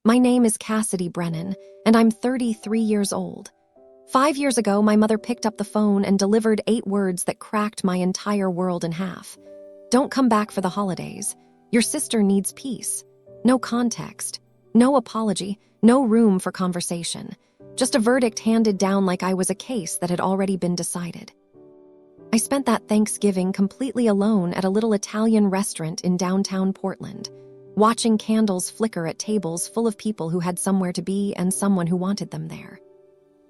My name is Cassidy Brennan, and I'm 33 years old. 5 years ago, my mother picked up the phone and delivered 8 words that cracked my entire world in half. Don't come back for the holidays. Your sister needs peace. No context. No apology. No room for conversation. Just a verdict handed down like I was a case that had already been decided. I spent that Thanksgiving completely alone at a little Italian restaurant in downtown Portland, watching candles flicker at tables full of people who had somewhere to be and someone who wanted them there.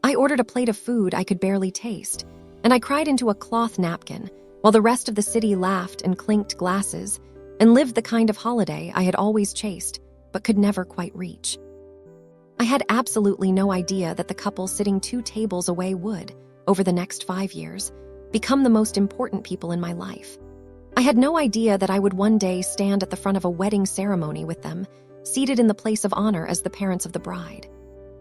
I ordered a plate of food I could barely taste, and I cried into a cloth napkin while the rest of the city laughed and clinked glasses and lived the kind of holiday I had always chased but could never quite reach. I had absolutely no idea that the couple sitting 2 tables away would, over the next 5 years, become the most important people in my life. I had no idea that I would one day stand at the front of a wedding ceremony with them, seated in the place of honor as the parents of the bride,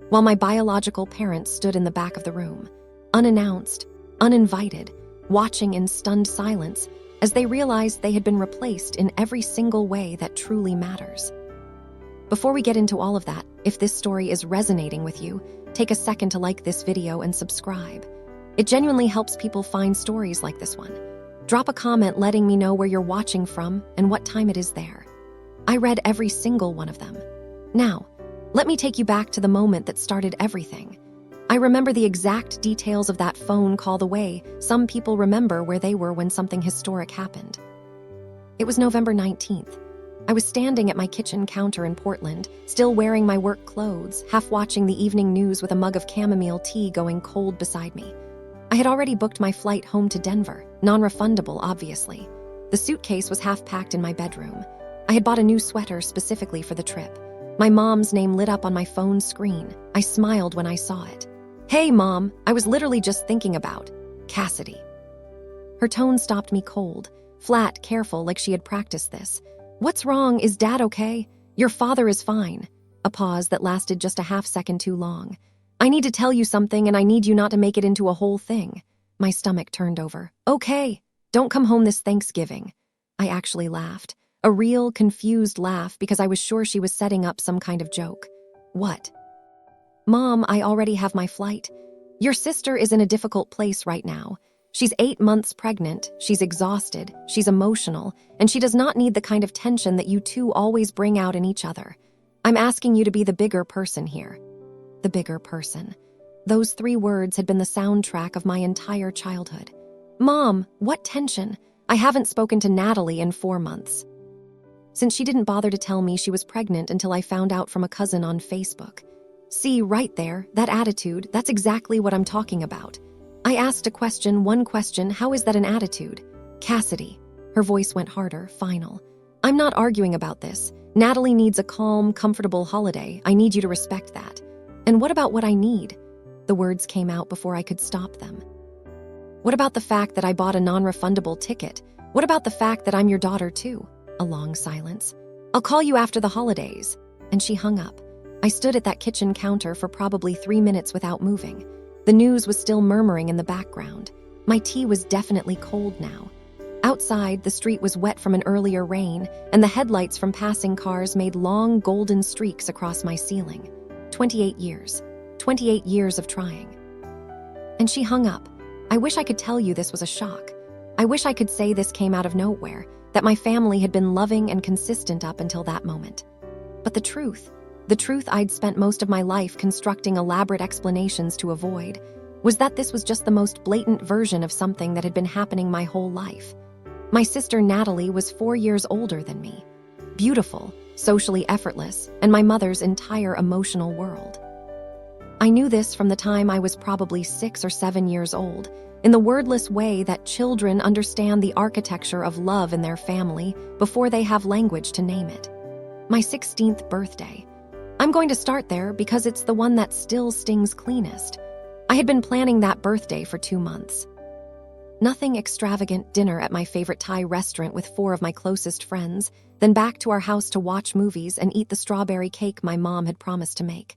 while my biological parents stood in the back of the room, unannounced, uninvited, watching in stunned silence as they realized they had been replaced in every single way that truly matters. Before we get into all of that, if this story is resonating with you, take a second to like this video and subscribe. It genuinely helps people find stories like this one. Drop a comment letting me know where you're watching from and what time it is there. I read every single one of them. Now, let me take you back to the moment that started everything. I remember the exact details of that phone call the way some people remember where they were when something historic happened. It was November 19th. I was standing at my kitchen counter in Portland, still wearing my work clothes, half watching the evening news with a mug of chamomile tea going cold beside me. I had already booked my flight home to Denver, non-refundable, obviously. The suitcase was half packed in my bedroom. I had bought a new sweater specifically for the trip. My mom's name lit up on my phone's screen. I smiled when I saw it. "Hey, Mom, I was literally just thinking about Cassidy." Her tone stopped me cold, flat, careful, like she had practiced this. "What's wrong? Is Dad okay? Your father is fine." A pause that lasted just a half second too long. "I need to tell you something, and I need you not to make it into a whole thing." My stomach turned over. "Okay, don't come home this Thanksgiving." I actually laughed. A real, confused laugh because I was sure she was setting up some kind of joke. "What?" "Mom, I already have my flight. Your sister is in a difficult place right now. She's 8 months pregnant, she's exhausted, she's emotional, and she does not need the kind of tension that you two always bring out in each other. I'm asking you to be the bigger person here." The bigger person. Those 3 words had been the soundtrack of my entire childhood. "Mom, what tension? I haven't spoken to Natalie in 4 months." Since she didn't bother to tell me she was pregnant until I found out from a cousin on Facebook. See, right there, that attitude, that's exactly what I'm talking about. I asked one question, how is that an attitude? "Cassidy." Her voice went harder, final. "I'm not arguing about this. Natalie needs a calm, comfortable holiday. I need you to respect that. And what about what I need?" The words came out before I could stop them. "What about the fact that I bought a non-refundable ticket? What about the fact that I'm your daughter too?" A long silence. "I'll call you after the holidays." And she hung up. I stood at that kitchen counter for probably 3 minutes without moving. The news was still murmuring in the background. My tea was definitely cold now. Outside, the street was wet from an earlier rain, and the headlights from passing cars made long golden streaks across my ceiling. 28 years. 28 years of trying. And she hung up. I wish I could tell you this was a shock. I wish I could say this came out of nowhere, that my family had been loving and consistent up until that moment. But the truth I'd spent most of my life constructing elaborate explanations to avoid, was that this was just the most blatant version of something that had been happening my whole life. My sister Natalie was 4 years older than me. Beautiful, socially effortless, and my mother's entire emotional world. I knew this from the time I was probably 6 or 7 years old, in the wordless way that children understand the architecture of love in their family before they have language to name it. My 16th birthday. I'm going to start there because it's the one that still stings cleanest. I had been planning that birthday for 2 months. Nothing extravagant, dinner at my favorite Thai restaurant with 4 of my closest friends, then back to our house to watch movies and eat the strawberry cake my mom had promised to make.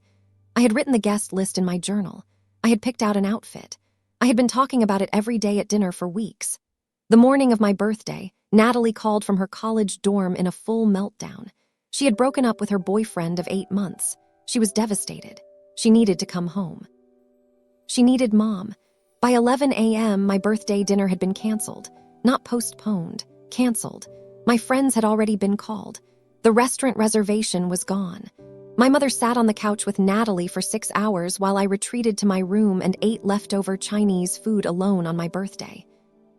I had written the guest list in my journal. I had picked out an outfit. I had been talking about it every day at dinner for weeks. The morning of my birthday, Natalie called from her college dorm in a full meltdown. She had broken up with her boyfriend of 8 months. She was devastated. She needed to come home. She needed Mom. By 11 a.m., my birthday dinner had been canceled. Not postponed, canceled. My friends had already been called. The restaurant reservation was gone. My mother sat on the couch with Natalie for 6 hours while I retreated to my room and ate leftover Chinese food alone on my birthday.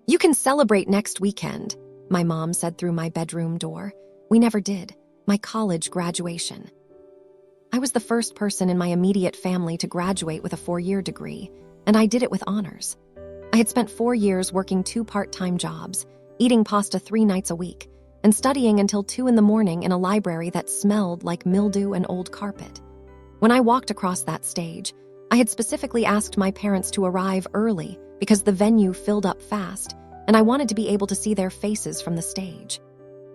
"You can celebrate next weekend," my mom said through my bedroom door. We never did. My college graduation. I was the first person in my immediate family to graduate with a 4-year degree, and I did it with honors. I had spent 4 years working 2 part-time jobs, eating pasta 3 nights a week, and studying until 2 in the morning in a library that smelled like mildew and old carpet. When I walked across that stage, I had specifically asked my parents to arrive early because the venue filled up fast, and I wanted to be able to see their faces from the stage.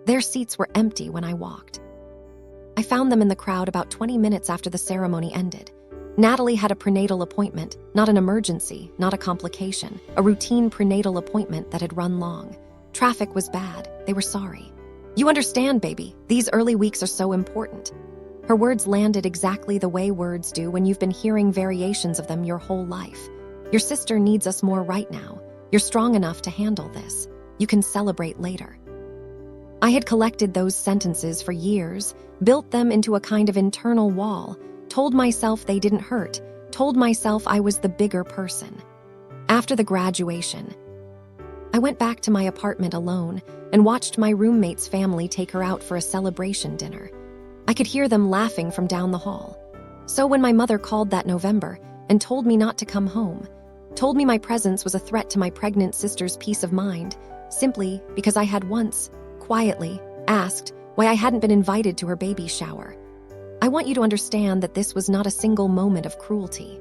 Their seats were empty when I walked. I found them in the crowd about 20 minutes after the ceremony ended. Natalie had a prenatal appointment, not an emergency, not a complication, a routine prenatal appointment that had run long. Traffic was bad. They were sorry. "You understand, baby, these early weeks are so important." Her words landed exactly the way words do when you've been hearing variations of them your whole life. "Your sister needs us more right now. You're strong enough to handle this. You can celebrate later." I had collected those sentences for years, built them into a kind of internal wall, told myself they didn't hurt, told myself I was the bigger person. After the graduation, I went back to my apartment alone and watched my roommate's family take her out for a celebration dinner. I could hear them laughing from down the hall. So when my mother called that November and told me not to come home, told me my presence was a threat to my pregnant sister's peace of mind, simply because I had once, quietly, asked why I hadn't been invited to her baby shower. I want you to understand that this was not a single moment of cruelty.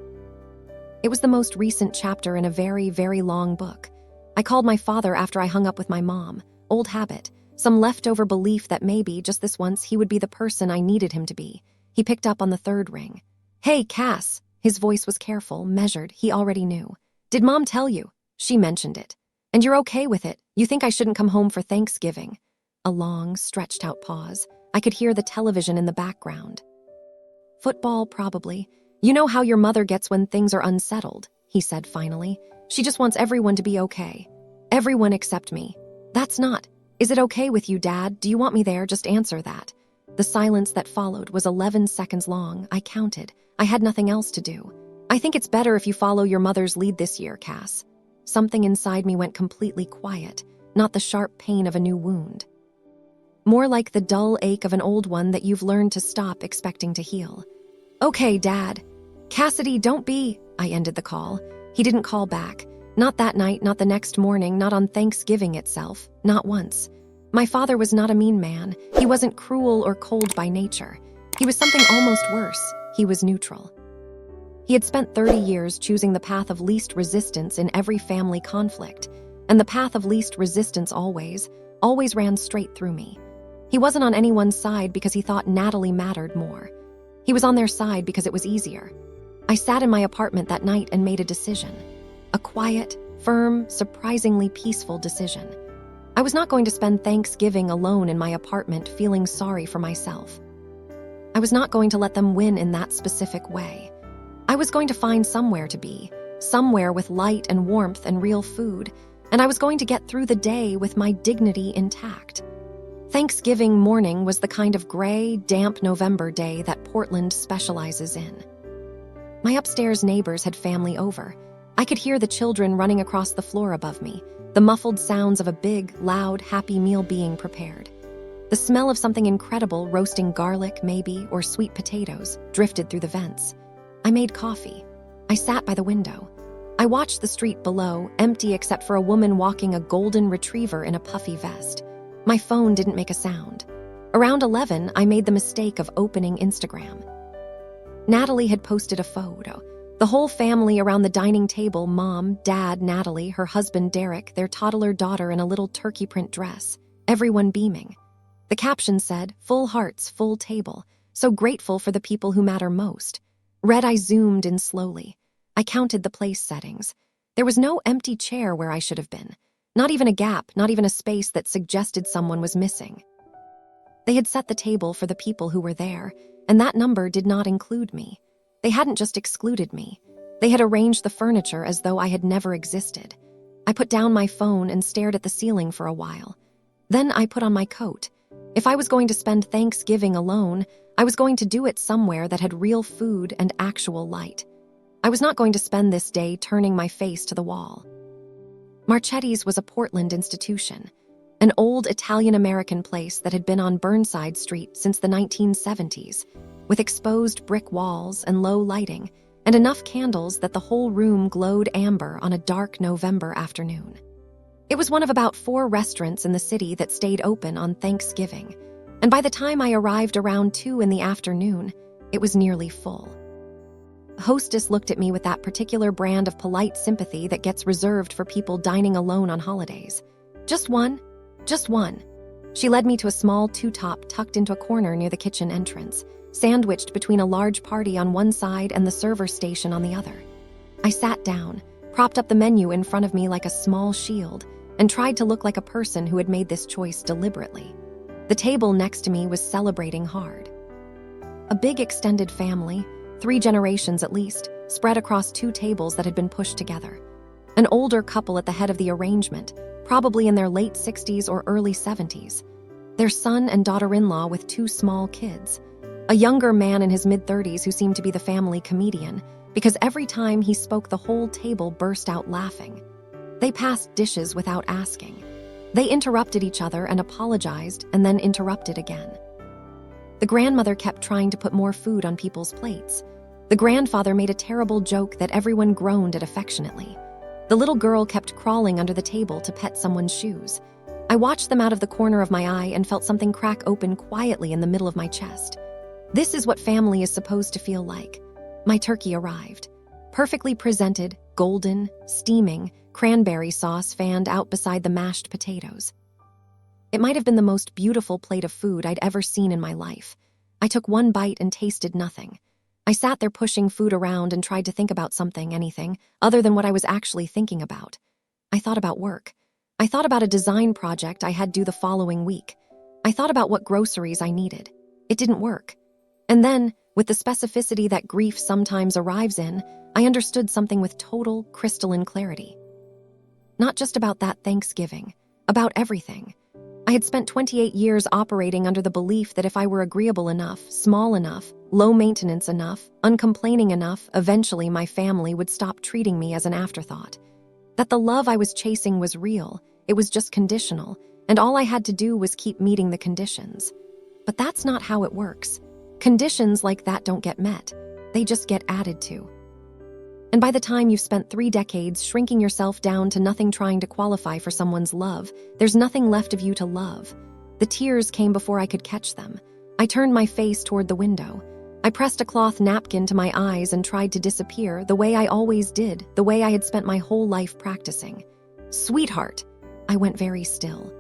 It was the most recent chapter in a very, very long book. I called my father after I hung up with my mom. Old habit, some leftover belief that maybe, just this once, he would be the person I needed him to be. He picked up on the 3rd ring. "Hey, Cass." His voice was careful, measured. He already knew. "Did Mom tell you?" "She mentioned it." "And you're okay with it? You think I shouldn't come home for Thanksgiving?" A long, stretched-out pause. I could hear the television in the background. "Football, probably. You know how your mother gets when things are unsettled," he said finally. "She just wants everyone to be okay. Everyone except me." "That's not. Is it okay with you, Dad? Do you want me there? Just answer that." The silence that followed was 11 seconds long. I counted. I had nothing else to do. "I think it's better if you follow your mother's lead this year, Cass." Something inside me went completely quiet, not the sharp pain of a new wound. More like the dull ache of an old one that you've learned to stop expecting to heal. "Okay, Dad." "Cassidy, don't be..." I ended the call. He didn't call back. Not that night, not the next morning, not on Thanksgiving itself. Not once. My father was not a mean man. He wasn't cruel or cold by nature. He was something almost worse. He was neutral. He had spent 30 years choosing the path of least resistance in every family conflict, and the path of least resistance always ran straight through me. He wasn't on anyone's side because he thought Natalie mattered more. He was on their side because it was easier. I sat in my apartment that night and made a decision. A quiet, firm, surprisingly peaceful decision. I was not going to spend Thanksgiving alone in my apartment feeling sorry for myself. I was not going to let them win in that specific way. I was going to find somewhere to be, somewhere with light and warmth and real food, and I was going to get through the day with my dignity intact. Thanksgiving morning was the kind of gray, damp November day that Portland specializes in. My upstairs neighbors had family over. I could hear the children running across the floor above me, the muffled sounds of a big, loud, happy meal being prepared. The smell of something incredible, roasting garlic, maybe, or sweet potatoes, drifted through the vents. I made coffee. I sat by the window. I watched the street below, empty except for a woman walking a golden retriever in a puffy vest. My phone didn't make a sound. Around 11, I made the mistake of opening Instagram. Natalie had posted a photo. The whole family around the dining table, Mom, Dad, Natalie, her husband Derek, their toddler daughter in a little turkey print dress, everyone beaming. The caption said, "Full hearts, full table. So grateful for the people who matter most." Read, I zoomed in slowly. I counted the place settings. There was no empty chair where I should have been. Not even a gap, not even a space that suggested someone was missing. They had set the table for the people who were there, and that number did not include me. They hadn't just excluded me. They had arranged the furniture as though I had never existed. I put down my phone and stared at the ceiling for a while. Then I put on my coat. If I was going to spend Thanksgiving alone, I was going to do it somewhere that had real food and actual light. I was not going to spend this day turning my face to the wall. Marchetti's was a Portland institution, an old Italian-American place that had been on Burnside Street since the 1970s, with exposed brick walls and low lighting, and enough candles that the whole room glowed amber on a dark November afternoon. It was one of about 4 restaurants in the city that stayed open on Thanksgiving, and by the time I arrived around 2 in the afternoon, it was nearly full. The hostess looked at me with that particular brand of polite sympathy that gets reserved for people dining alone on holidays. Just one. She led me to a small two-top tucked into a corner near the kitchen entrance, sandwiched between a large party on one side and the server station on the other. I sat down, propped up the menu in front of me like a small shield, and tried to look like a person who had made this choice deliberately. The table next to me was celebrating hard. A big extended family, 3 generations at least, spread across 2 tables that had been pushed together. An older couple at the head of the arrangement, probably in their late 60s or early 70s. Their son and daughter-in-law with 2 small kids. A younger man in his mid-30s who seemed to be the family comedian, because every time he spoke the whole table burst out laughing. They passed dishes without asking. They interrupted each other and apologized and then interrupted again. The grandmother kept trying to put more food on people's plates. The grandfather made a terrible joke that everyone groaned at affectionately. The little girl kept crawling under the table to pet someone's shoes. I watched them out of the corner of my eye and felt something crack open quietly in the middle of my chest. This is what family is supposed to feel like. My turkey arrived. Perfectly presented, golden, steaming, cranberry sauce fanned out beside the mashed potatoes. It might have been the most beautiful plate of food I'd ever seen in my life. I took one bite and tasted nothing. I sat there pushing food around and tried to think about anything, other than what I was actually thinking about. I thought about work. I thought about a design project I had due the following week. I thought about what groceries I needed. It didn't work. And then, with the specificity that grief sometimes arrives in, I understood something with total, crystalline clarity. Not just about that Thanksgiving, about everything. I had spent 28 years operating under the belief that if I were agreeable enough, small enough, low maintenance enough, uncomplaining enough, eventually my family would stop treating me as an afterthought. That the love I was chasing was real, it was just conditional, and all I had to do was keep meeting the conditions. But that's not how it works. Conditions like that don't get met, they just get added to. And by the time you've spent 3 decades shrinking yourself down to nothing trying to qualify for someone's love, there's nothing left of you to love. The tears came before I could catch them. I turned my face toward the window. I pressed a cloth napkin to my eyes and tried to disappear the way I always did, the way I had spent my whole life practicing. "Sweetheart," I went very still.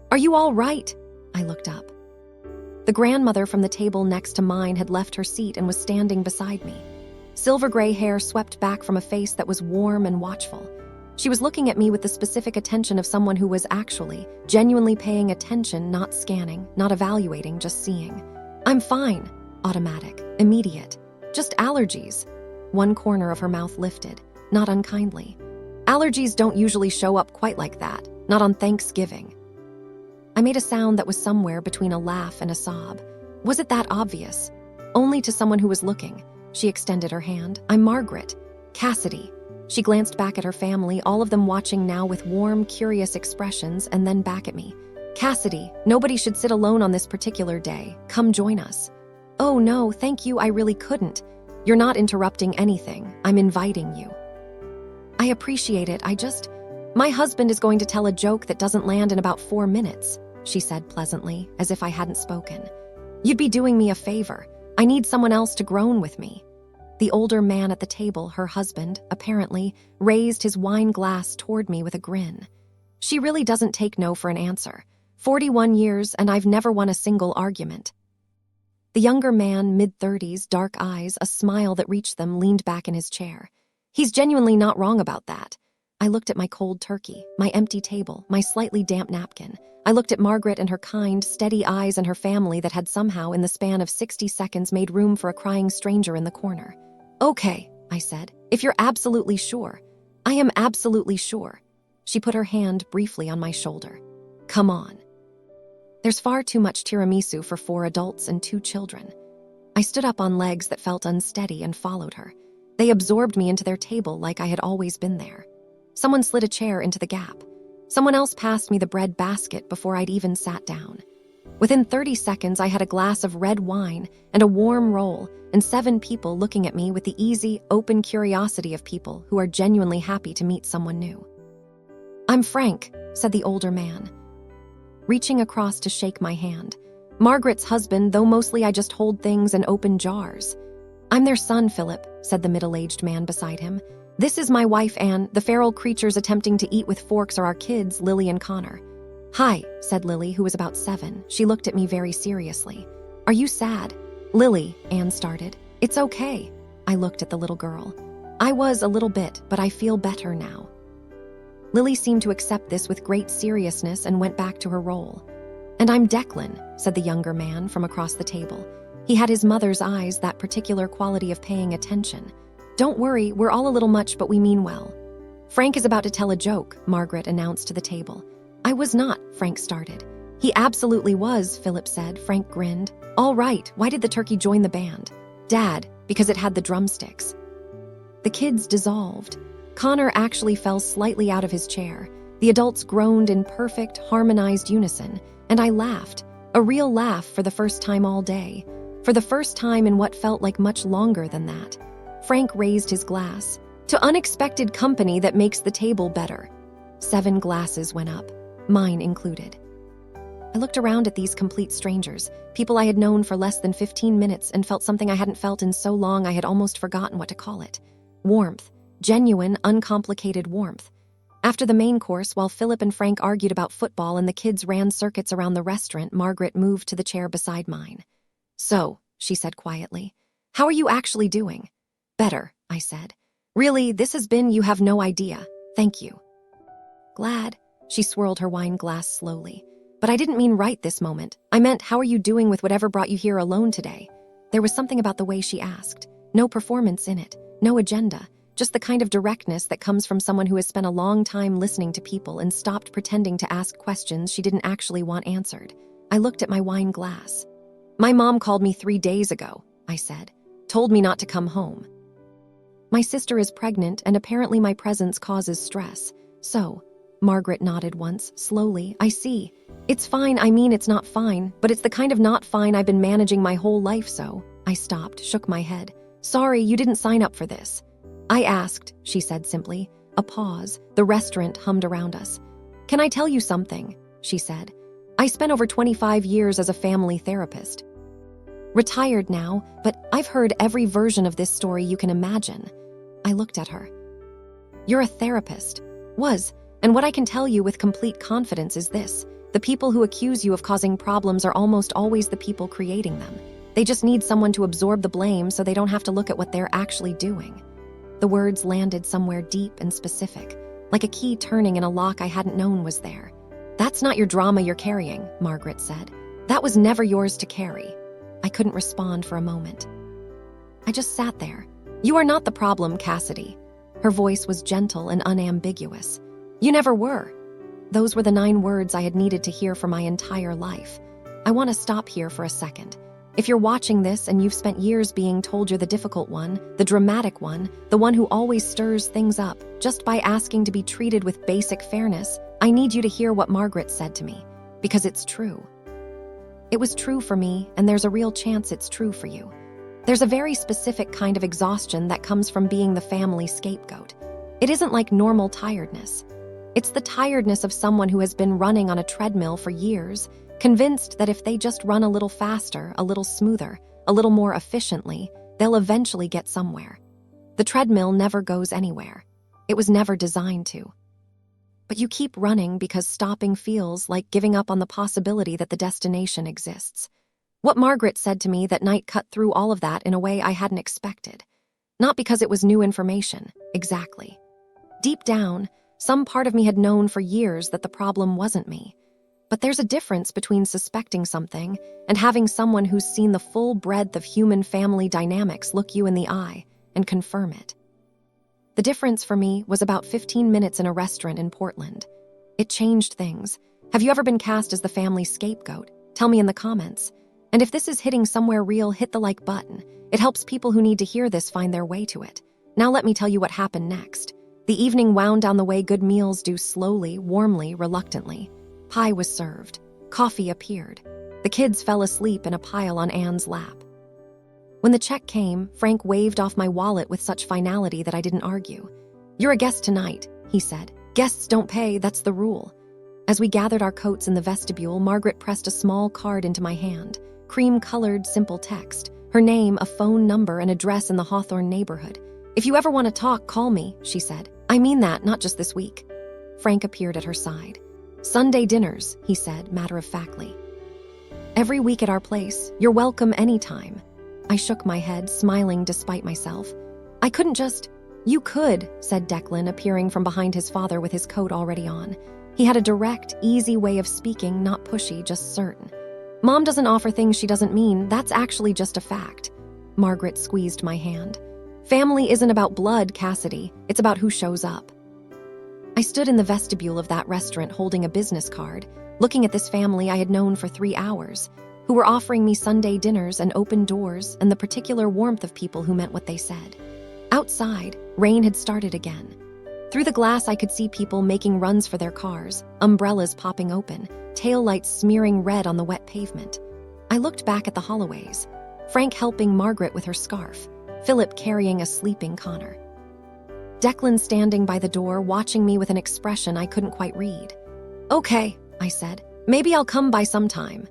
"Are you all right?" I looked up. The grandmother from the table next to mine had left her seat and was standing beside me. Silver gray hair swept back from a face that was warm and watchful. She was looking at me with the specific attention of someone who was actually, genuinely paying attention, not scanning, not evaluating, just seeing. "I'm fine." Automatic, immediate. "Just allergies." One corner of her mouth lifted, not unkindly. "Allergies don't usually show up quite like that, not on Thanksgiving." I made a sound that was somewhere between a laugh and a sob. Was it that obvious? Only to someone who was looking. She extended her hand. "I'm Margaret. Cassidy." She glanced back at her family, all of them watching now with warm, curious expressions, and then back at me. "Cassidy, nobody should sit alone on this particular day. Come join us." "Oh no, thank you, I really couldn't." "You're not interrupting anything. I'm inviting you." "I appreciate it, My husband is going to tell a joke that doesn't land in about 4 minutes," she said pleasantly, as if I hadn't spoken. "You'd be doing me a favor. I need someone else to groan with me." The older man at the table, her husband, apparently, raised his wine glass toward me with a grin. "She really doesn't take no for an answer. 41 years and I've never won a single argument." The younger man, mid-30s, dark eyes, a smile that reached them, leaned back in his chair. "He's genuinely not wrong about that." I looked at my cold turkey, my empty table, my slightly damp napkin. I looked at Margaret and her kind, steady eyes and her family that had somehow, in the span of 60 seconds, made room for a crying stranger in the corner. "Okay," I said, "if you're absolutely sure." "I am absolutely sure." She put her hand briefly on my shoulder. "Come on." There's far too much tiramisu for 4 adults and 2 children. I stood up on legs that felt unsteady and followed her. They absorbed me into their table like I had always been there. Someone slid a chair into the gap. Someone else passed me the bread basket before I'd even sat down. Within 30 seconds, I had a glass of red wine and a warm roll and 7 people looking at me with the easy, open curiosity of people who are genuinely happy to meet someone new. "I'm Frank," said the older man, reaching across to shake my hand. "Margaret's husband, though mostly I just hold things and open jars." "I'm their son, Philip," said the middle-aged man beside him. "This is my wife, Anne. The feral creatures attempting to eat with forks are our kids, Lily and Connor." "Hi," said Lily, who was about 7. She looked at me very seriously. "Are you sad?" "Lily," Anne started. "It's okay." I looked at the little girl. "I was a little bit, but I feel better now." Lily seemed to accept this with great seriousness and went back to her role. "And I'm Declan," said the younger man from across the table. He had his mother's eyes, that particular quality of paying attention. "Don't worry, we're all a little much, but we mean well." "Frank is about to tell a joke," Margaret announced to the table. "I was not," Frank started. "He absolutely was," Philip said. Frank grinned. "All right, why did the turkey join the band?" "Dad, because it had the drumsticks." The kids dissolved. Connor actually fell slightly out of his chair. The adults groaned in perfect, harmonized unison, and I laughed. A real laugh for the first time all day. For the first time in what felt like much longer than that. Frank raised his glass. "To unexpected company that makes the table better." 7 glasses went up, mine included. I looked around at these complete strangers, people I had known for less than 15 minutes, and felt something I hadn't felt in so long I had almost forgotten what to call it. Warmth. Genuine, uncomplicated warmth. After the main course, while Philip and Frank argued about football and the kids ran circuits around the restaurant, Margaret moved to the chair beside mine. "So," she said quietly, "how are you actually doing?" "Better," I said. "Really, this has been, you have no idea. Thank you." "Glad." She swirled her wine glass slowly. "But I didn't mean right this moment. I meant, how are you doing with whatever brought you here alone today?" There was something about the way she asked. No performance in it, no agenda. Just the kind of directness that comes from someone who has spent a long time listening to people and stopped pretending to ask questions she didn't actually want answered. I looked at my wine glass. "My mom called me 3 days ago," I said. "Told me not to come home. My sister is pregnant and apparently my presence causes stress. So," Margaret nodded once, slowly, "I see. It's fine, I mean it's not fine, but it's the kind of not fine I've been managing my whole life so." I stopped, shook my head. "Sorry, you didn't sign up for this." "I asked," she said simply. A pause. The restaurant hummed around us. "Can I tell you something?" she said. "I spent over 25 years as a family therapist. Retired now, but I've heard every version of this story you can imagine." I looked at her. "You're a therapist." "Was. And what I can tell you with complete confidence is this. The people who accuse you of causing problems are almost always the people creating them. They just need someone to absorb the blame so they don't have to look at what they're actually doing." The words landed somewhere deep and specific, like a key turning in a lock I hadn't known was there. "That's not your drama you're carrying," Margaret said. "That was never yours to carry." I couldn't respond for a moment. I just sat there. "You are not the problem, Cassidy." Her voice was gentle and unambiguous. "You never were." Those were the 9 words I had needed to hear for my entire life. I want to stop here for a second. If you're watching this and you've spent years being told you're the difficult one, the dramatic one, the one who always stirs things up, just by asking to be treated with basic fairness, I need you to hear what Margaret said to me, because it's true. It was true for me, and there's a real chance it's true for you. There's a very specific kind of exhaustion that comes from being the family scapegoat. It isn't like normal tiredness. It's the tiredness of someone who has been running on a treadmill for years, convinced that if they just run a little faster, a little smoother, a little more efficiently, they'll eventually get somewhere. The treadmill never goes anywhere. It was never designed to. But you keep running because stopping feels like giving up on the possibility that the destination exists. What Margaret said to me that night cut through all of that in a way I hadn't expected. Not because it was new information, exactly. Deep down, Some part of me had known for years that the problem wasn't me. But there's a difference between suspecting something and having someone who's seen the full breadth of human family dynamics look you in the eye and confirm it. The difference for me was about 15 minutes in a restaurant in Portland. It changed things. Have you ever been cast as the family scapegoat? Tell me in the comments. And if this is hitting somewhere real, hit the like button. It helps people who need to hear this find their way to it. Now let me tell you what happened next. The evening wound down the way good meals do, slowly, warmly, reluctantly. Pie was served. Coffee appeared. The kids fell asleep in a pile on Anne's lap. When the check came, Frank waved off my wallet with such finality that I didn't argue. "You're a guest tonight," he said. "Guests don't pay, that's the rule." As we gathered our coats in the vestibule, Margaret pressed a small card into my hand. Cream-colored, simple text. Her name, a phone number, and address in the Hawthorne neighborhood. "If you ever want to talk, call me," she said. "I mean that, not just this week." Frank appeared at her side. "Sunday dinners," he said, matter-of-factly. "Every week at our place. You're welcome anytime." I shook my head, smiling despite myself. "I couldn't just—" "You could," said Declan, appearing from behind his father with his coat already on. He had a direct, easy way of speaking, not pushy, just certain. "Mom doesn't offer things she doesn't mean. That's actually just a fact." Margaret squeezed my hand. "Family isn't about blood, Cassidy. It's about who shows up." I stood in the vestibule of that restaurant holding a business card, looking at this family I had known for 3 hours, who were offering me Sunday dinners and open doors and the particular warmth of people who meant what they said. Outside, rain had started again. Through the glass, I could see people making runs for their cars, umbrellas popping open, taillights smearing red on the wet pavement. I looked back at the Holloways, Frank helping Margaret with her scarf, Philip carrying a sleeping Connor. Declan standing by the door, watching me with an expression I couldn't quite read. "Okay," I said. "Maybe I'll come by sometime."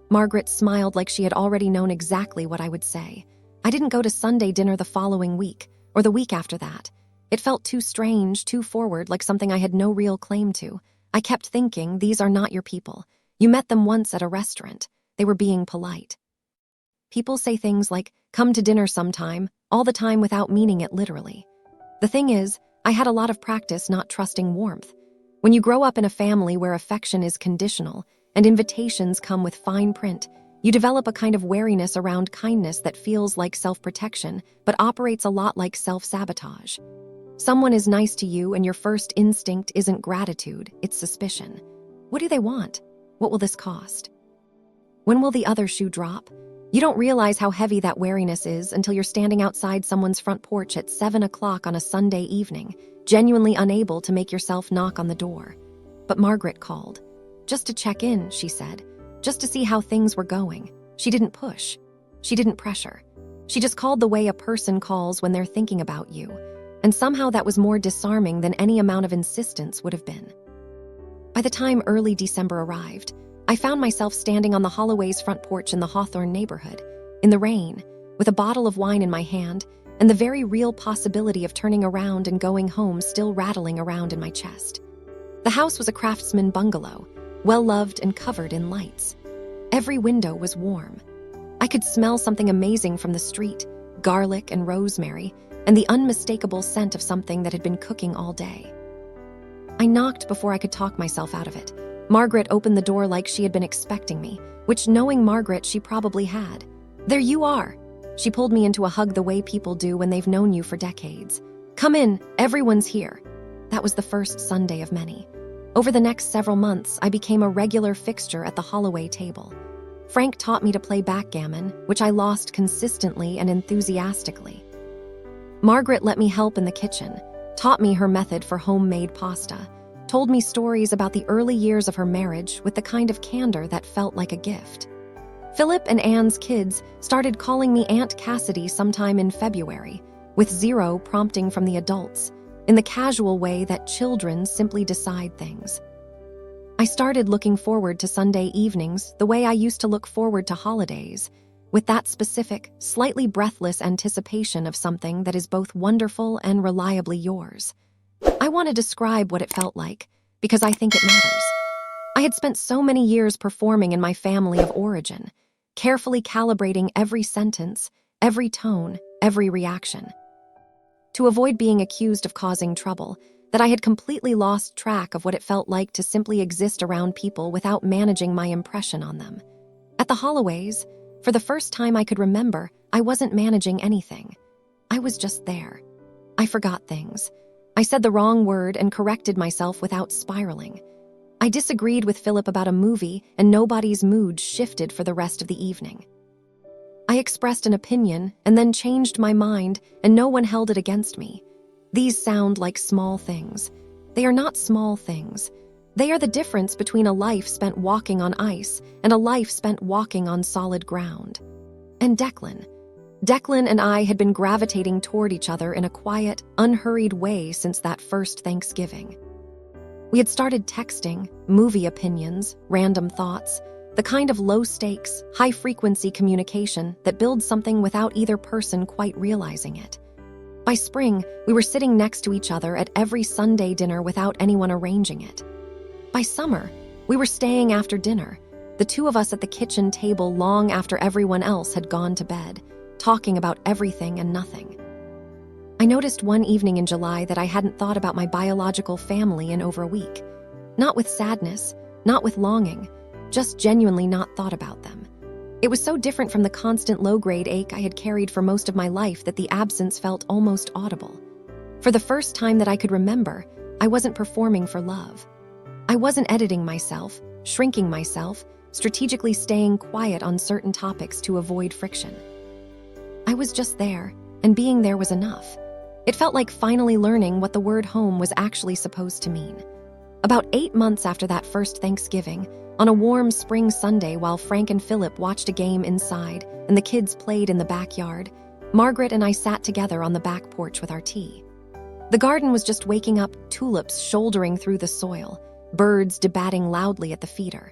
Margaret smiled like she had already known exactly what I would say. I didn't go to Sunday dinner the following week, or the week after that. It felt too strange, too forward, like something I had no real claim to. I kept thinking, these are not your people. You met them once at a restaurant. They were being polite. People say things like, "Come to dinner sometime," all the time without meaning it literally. The thing is, I had a lot of practice not trusting warmth. When you grow up in a family where affection is conditional and invitations come with fine print, you develop a kind of wariness around kindness that feels like self-protection, but operates a lot like self-sabotage. Someone is nice to you and your first instinct isn't gratitude, it's suspicion. What do they want? What will this cost? When will the other shoe drop? You don't realize how heavy that wariness is until you're standing outside someone's front porch at 7 o'clock on a Sunday evening, genuinely unable to make yourself knock on the door. But Margaret called. Just to check in, she said. Just to see how things were going. She didn't push. She didn't pressure. She just called the way a person calls when they're thinking about you. And somehow that was more disarming than any amount of insistence would have been. By the time early December arrived, I found myself standing on the Holloway's front porch in the Hawthorne neighborhood, in the rain, with a bottle of wine in my hand, and the very real possibility of turning around and going home still rattling around in my chest. The house was a craftsman bungalow, well-loved and covered in lights. Every window was warm. I could smell something amazing from the street, garlic and rosemary, and the unmistakable scent of something that had been cooking all day. I knocked before I could talk myself out of it. Margaret opened the door like she had been expecting me, which, knowing Margaret, she probably had. "There you are." She pulled me into a hug the way people do when they've known you for decades. "Come in, everyone's here." That was the first Sunday of many. Over the next several months, I became a regular fixture at the Holloway table. Frank taught me to play backgammon, which I lost consistently and enthusiastically. Margaret let me help in the kitchen, taught me her method for homemade pasta, told me stories about the early years of her marriage with the kind of candor that felt like a gift. Philip and Anne's kids started calling me Aunt Cassidy sometime in February, with zero prompting from the adults, in the casual way that children simply decide things. I started looking forward to Sunday evenings the way I used to look forward to holidays, with that specific, slightly breathless anticipation of something that is both wonderful and reliably yours. I want to describe what it felt like, because I think it matters. I had spent so many years performing in my family of origin, carefully calibrating every sentence, every tone, every reaction. To avoid being accused of causing trouble, that I had completely lost track of what it felt like to simply exist around people without managing my impression on them. At the Holloways, for the first time I could remember, I wasn't managing anything. I was just there. I forgot things. I said the wrong word and corrected myself without spiraling. I disagreed with Philip about a movie, and nobody's mood shifted for the rest of the evening. I expressed an opinion and then changed my mind, and no one held it against me. These sound like small things. They are not small things. They are the difference between a life spent walking on ice and a life spent walking on solid ground. And Declan and I had been gravitating toward each other in a quiet, unhurried way since that first Thanksgiving. We had started texting, movie opinions, random thoughts, the kind of low-stakes, high-frequency communication that builds something without either person quite realizing it. By spring, we were sitting next to each other at every Sunday dinner without anyone arranging it. By summer, we were staying after dinner, the two of us at the kitchen table long after everyone else had gone to bed, talking about everything and nothing. I noticed one evening in July that I hadn't thought about my biological family in over a week. Not with sadness, not with longing, just genuinely not thought about them. It was so different from the constant low-grade ache I had carried for most of my life that the absence felt almost audible. For the first time that I could remember, I wasn't performing for love. I wasn't editing myself, shrinking myself, strategically staying quiet on certain topics to avoid friction. I was just there, and being there was enough. It felt like finally learning what the word home was actually supposed to mean. About 8 months after that first Thanksgiving, on a warm spring Sunday while Frank and Philip watched a game inside and the kids played in the backyard, Margaret and I sat together on the back porch with our tea. The garden was just waking up, tulips shouldering through the soil, birds debating loudly at the feeder.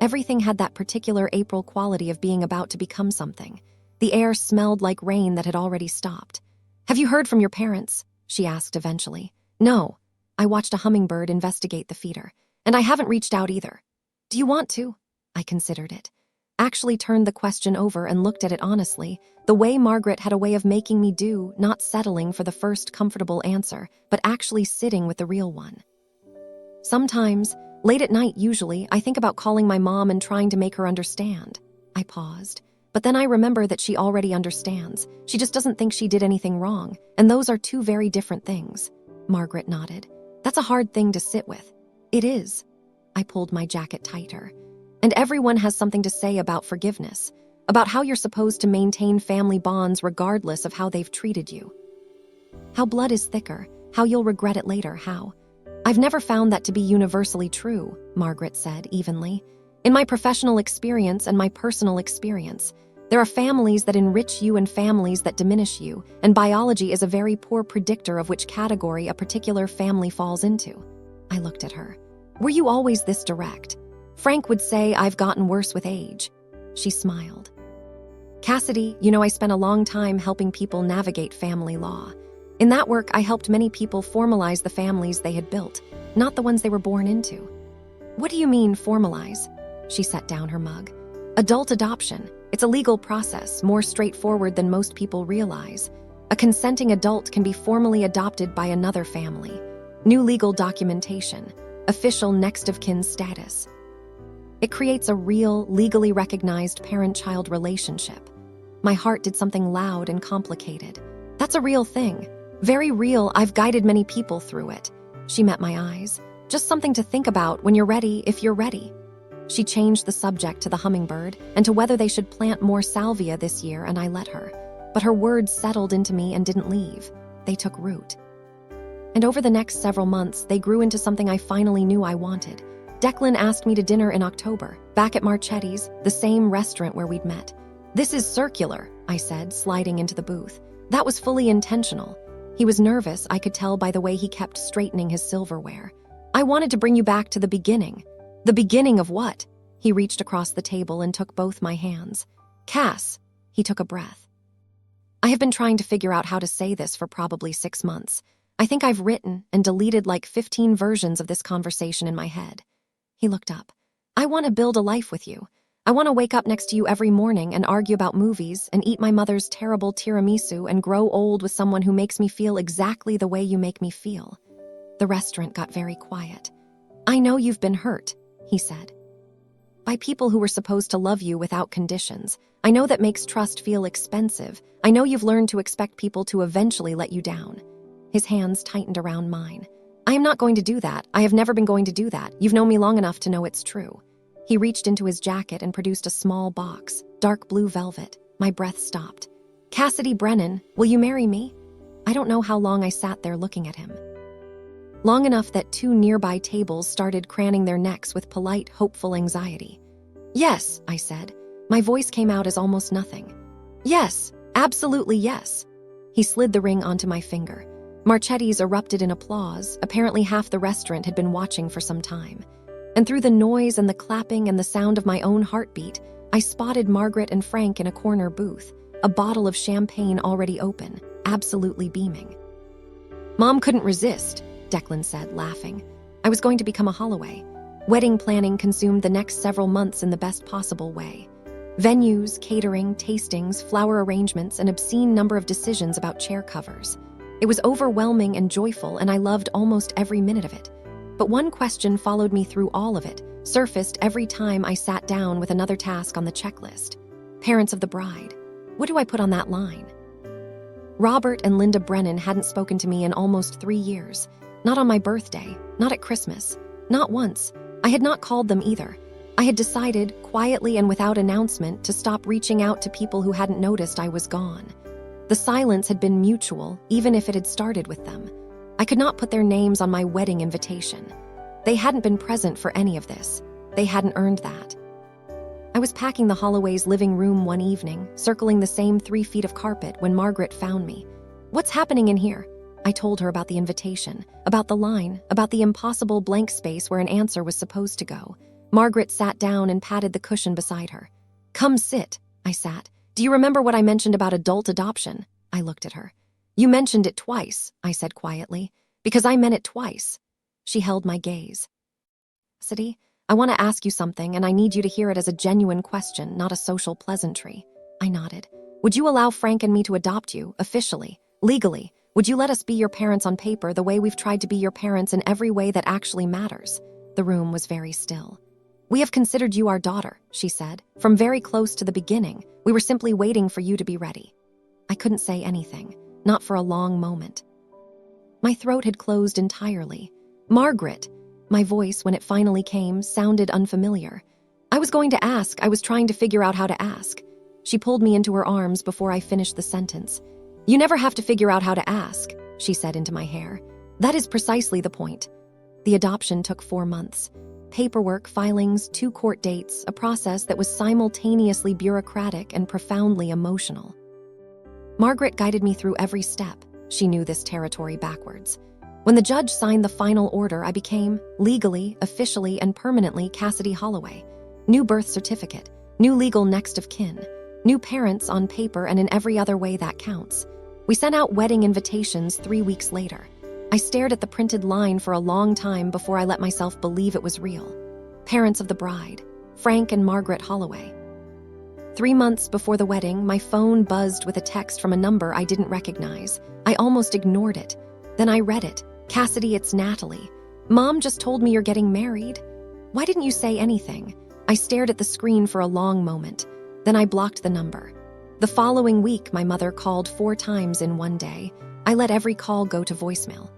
Everything had that particular April quality of being about to become something. The air smelled like rain that had already stopped. "Have you heard from your parents?" she asked eventually. "No." I watched a hummingbird investigate the feeder. "And I haven't reached out either." "Do you want to?" I considered it. Actually turned the question over and looked at it honestly, the way Margaret had a way of making me do, not settling for the first comfortable answer, but actually sitting with the real one. Sometimes, late at night usually, I think about calling my mom and trying to make her understand. I paused. But then I remember that she already understands. She just doesn't think she did anything wrong, and those are two very different things. Margaret nodded. That's a hard thing to sit with. It is. I pulled my jacket tighter. And everyone has something to say about forgiveness, about how you're supposed to maintain family bonds regardless of how they've treated you. How blood is thicker, how you'll regret it later, how. I've never found that to be universally true, Margaret said evenly. In my professional experience and my personal experience, there are families that enrich you and families that diminish you, and biology is a very poor predictor of which category a particular family falls into. I looked at her. Were you always this direct? Frank would say I've gotten worse with age. She smiled. Cassidy, I spent a long time helping people navigate family law. In that work, I helped many people formalize the families they had built, not the ones they were born into. What do you mean, formalize? She set down her mug. Adult adoption. It's a legal process, more straightforward than most people realize. A consenting adult can be formally adopted by another family. New legal documentation. Official next-of-kin status. It creates a real, legally recognized parent-child relationship. My heart did something loud and complicated. That's a real thing. Very real. I've guided many people through it. She met my eyes. Just something to think about when you're ready, if you're ready. She changed the subject to the hummingbird and to whether they should plant more salvia this year, and I let her. But her words settled into me and didn't leave. They took root. And over the next several months, they grew into something I finally knew I wanted. Declan asked me to dinner in October, back at Marchetti's, the same restaurant where we'd met. "This is circular," I said, sliding into the booth. That was fully intentional. He was nervous, I could tell by the way he kept straightening his silverware. "I wanted to bring you back to the beginning." "The beginning of what?" He reached across the table and took both my hands. "Cass." He took a breath. "I have been trying to figure out how to say this for probably 6 months. I think I've written and deleted like 15 versions of this conversation in my head." He looked up. "I want to build a life with you. I want to wake up next to you every morning and argue about movies and eat my mother's terrible tiramisu and grow old with someone who makes me feel exactly the way you make me feel." The restaurant got very quiet. "I know you've been hurt," he said. "By people who were supposed to love you without conditions. I know that makes trust feel expensive. I know you've learned to expect people to eventually let you down." His hands tightened around mine. "I am not going to do that. I have never been going to do that. You've known me long enough to know it's true." He reached into his jacket and produced a small box, dark blue velvet. My breath stopped. "Cassidy Brennan, will you marry me?" I don't know how long I sat there looking at him. Long enough that 2 nearby tables started craning their necks with polite, hopeful anxiety. "Yes," I said. My voice came out as almost nothing. "Yes, absolutely yes." He slid the ring onto my finger. Marchettis erupted in applause. Apparently half the restaurant had been watching for some time. And through the noise and the clapping and the sound of my own heartbeat, I spotted Margaret and Frank in a corner booth, a bottle of champagne already open, absolutely beaming. "Mom couldn't resist," Declan said, laughing. I was going to become a Holloway. Wedding planning consumed the next several months in the best possible way. Venues, catering, tastings, flower arrangements, an obscene number of decisions about chair covers. It was overwhelming and joyful, and I loved almost every minute of it. But one question followed me through all of it, surfaced every time I sat down with another task on the checklist. Parents of the bride. What do I put on that line? Robert and Linda Brennan hadn't spoken to me in almost 3 years. Not on my birthday, not at Christmas, not once. I had not called them either. I had decided, quietly and without announcement, to stop reaching out to people who hadn't noticed I was gone. The silence had been mutual, even if it had started with them. I could not put their names on my wedding invitation. They hadn't been present for any of this. They hadn't earned that. I was packing the Holloway's living room one evening, circling the same 3 feet of carpet when Margaret found me. "What's happening in here?" I told her about the invitation, about the line, about the impossible blank space where an answer was supposed to go. Margaret sat down and patted the cushion beside her. "Come sit," I sat. "Do you remember what I mentioned about adult adoption?" I looked at her. "You mentioned it twice," I said quietly, "because I meant it twice." She held my gaze. "Cassidy, I want to ask you something, and I need you to hear it as a genuine question, not a social pleasantry." I nodded. "Would you allow Frank and me to adopt you, officially, legally? Would you let us be your parents on paper the way we've tried to be your parents in every way that actually matters?" The room was very still. "We have considered you our daughter," she said, "from very close to the beginning. We were simply waiting for you to be ready." I couldn't say anything, not for a long moment. My throat had closed entirely. "Margaret," my voice, when it finally came, sounded unfamiliar. I was going to ask, I was trying to figure out how to ask. She pulled me into her arms before I finished the sentence. "You never have to figure out how to ask," she said into my hair. "That is precisely the point." The adoption took 4 months. Paperwork, filings, 2 court dates, a process that was simultaneously bureaucratic and profoundly emotional. Margaret guided me through every step. She knew this territory backwards. When the judge signed the final order, I became, legally, officially, and permanently Cassidy Holloway. New birth certificate, new legal next of kin, new parents on paper and in every other way that counts. We sent out wedding invitations 3 weeks later. I stared at the printed line for a long time before I let myself believe it was real. Parents of the bride, Frank and Margaret Holloway. 3 months before the wedding, my phone buzzed with a text from a number I didn't recognize. I almost ignored it. Then I read it. "Cassidy, it's Natalie. Mom just told me you're getting married. Why didn't you say anything?" I stared at the screen for a long moment. Then I blocked the number. The following week, my mother called 4 times in one day. I let every call go to voicemail.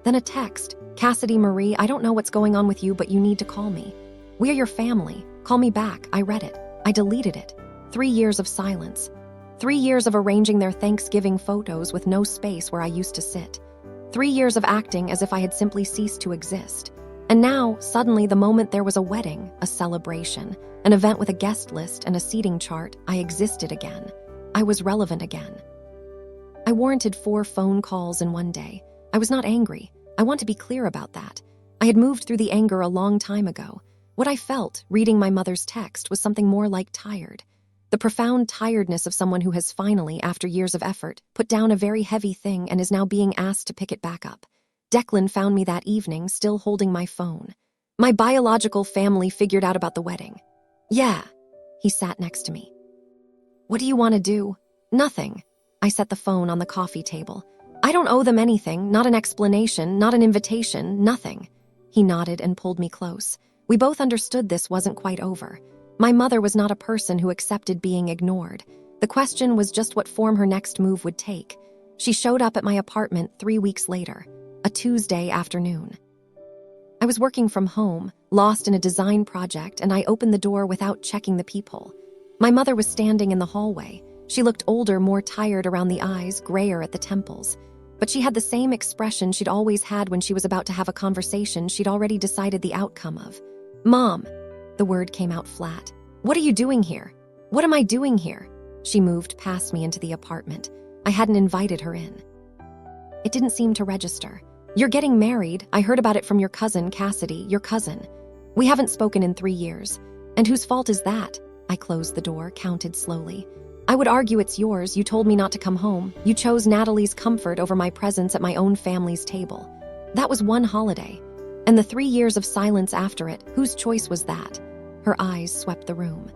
Then a text. "Cassidy Marie, I don't know what's going on with you, but you need to call me. We're your family. Call me back." I read it. I deleted it. 3 years of silence. 3 years of arranging their Thanksgiving photos with no space where I used to sit. 3 years of acting as if I had simply ceased to exist. And now, suddenly, the moment there was a wedding, a celebration, an event with a guest list and a seating chart, I existed again. I was relevant again. I warranted 4 phone calls in one day. I was not angry. I want to be clear about that. I had moved through the anger a long time ago. What I felt, reading my mother's text, was something more like tired. The profound tiredness of someone who has finally, after years of effort, put down a very heavy thing and is now being asked to pick it back up. Declan found me that evening, still holding my phone. My biological family figured out about the wedding. "Yeah." He sat next to me. "What do you want to do?" "Nothing." I set the phone on the coffee table. I don't owe them anything, not an explanation, not an invitation, nothing. He nodded and pulled me close. We both understood this wasn't quite over. My mother was not a person who accepted being ignored. The question was just what form her next move would take. She showed up at my apartment 3 weeks later, a Tuesday afternoon. I was working from home, lost in a design project, and I opened the door without checking the peephole. My mother was standing in the hallway. She looked older, more tired around the eyes, grayer at the temples. But she had the same expression she'd always had when she was about to have a conversation she'd already decided the outcome of. "Mom," the word came out flat. "What are you doing here? What am I doing here?" She moved past me into the apartment. I hadn't invited her in. It didn't seem to register. "You're getting married. I heard about it from your cousin, Cassidy, your cousin. We haven't spoken in 3 years. And whose fault is that?" I closed the door, counted slowly. "I would argue it's yours. You told me not to come home. You chose Natalie's comfort over my presence at my own family's table. That was one holiday. And the 3 years of silence after it, whose choice was that?" Her eyes swept the room.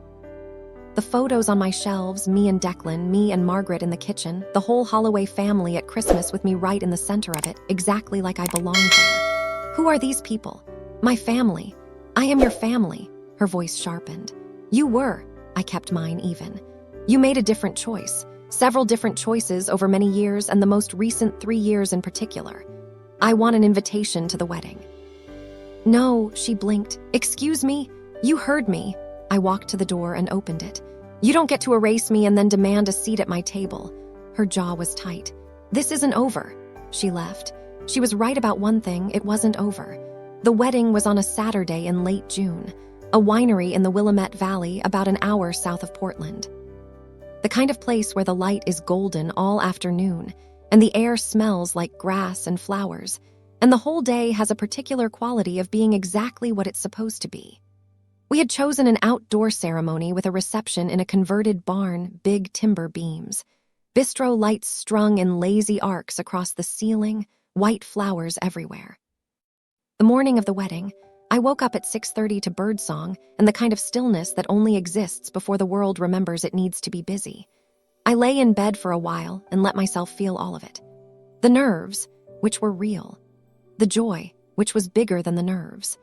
The photos on my shelves, me and Declan, me and Margaret in the kitchen, the whole Holloway family at Christmas with me right in the center of it, exactly like I belonged there. "Who are these people?" "My family. I am your family." Her voice sharpened. "You were." I kept mine even. "You made a different choice. Several different choices over many years, and the most recent 3 years in particular. I want an invitation to the wedding." "No," she blinked. "Excuse me? You heard me." I walked to the door and opened it. "You don't get to erase me and then demand a seat at my table." Her jaw was tight. "This isn't over." She left. She was right about one thing, it wasn't over. The wedding was on a Saturday in late June, a winery in the Willamette Valley about an hour south of Portland. The kind of place where the light is golden all afternoon, and the air smells like grass and flowers, and the whole day has a particular quality of being exactly what it's supposed to be. We had chosen an outdoor ceremony with a reception in a converted barn, big timber beams. Bistro lights strung in lazy arcs across the ceiling, white flowers everywhere. The morning of the wedding, I woke up at 6:30 to birdsong and the kind of stillness that only exists before the world remembers it needs to be busy. I lay in bed for a while and let myself feel all of it. The nerves, which were real. The joy, which was bigger than the nerves.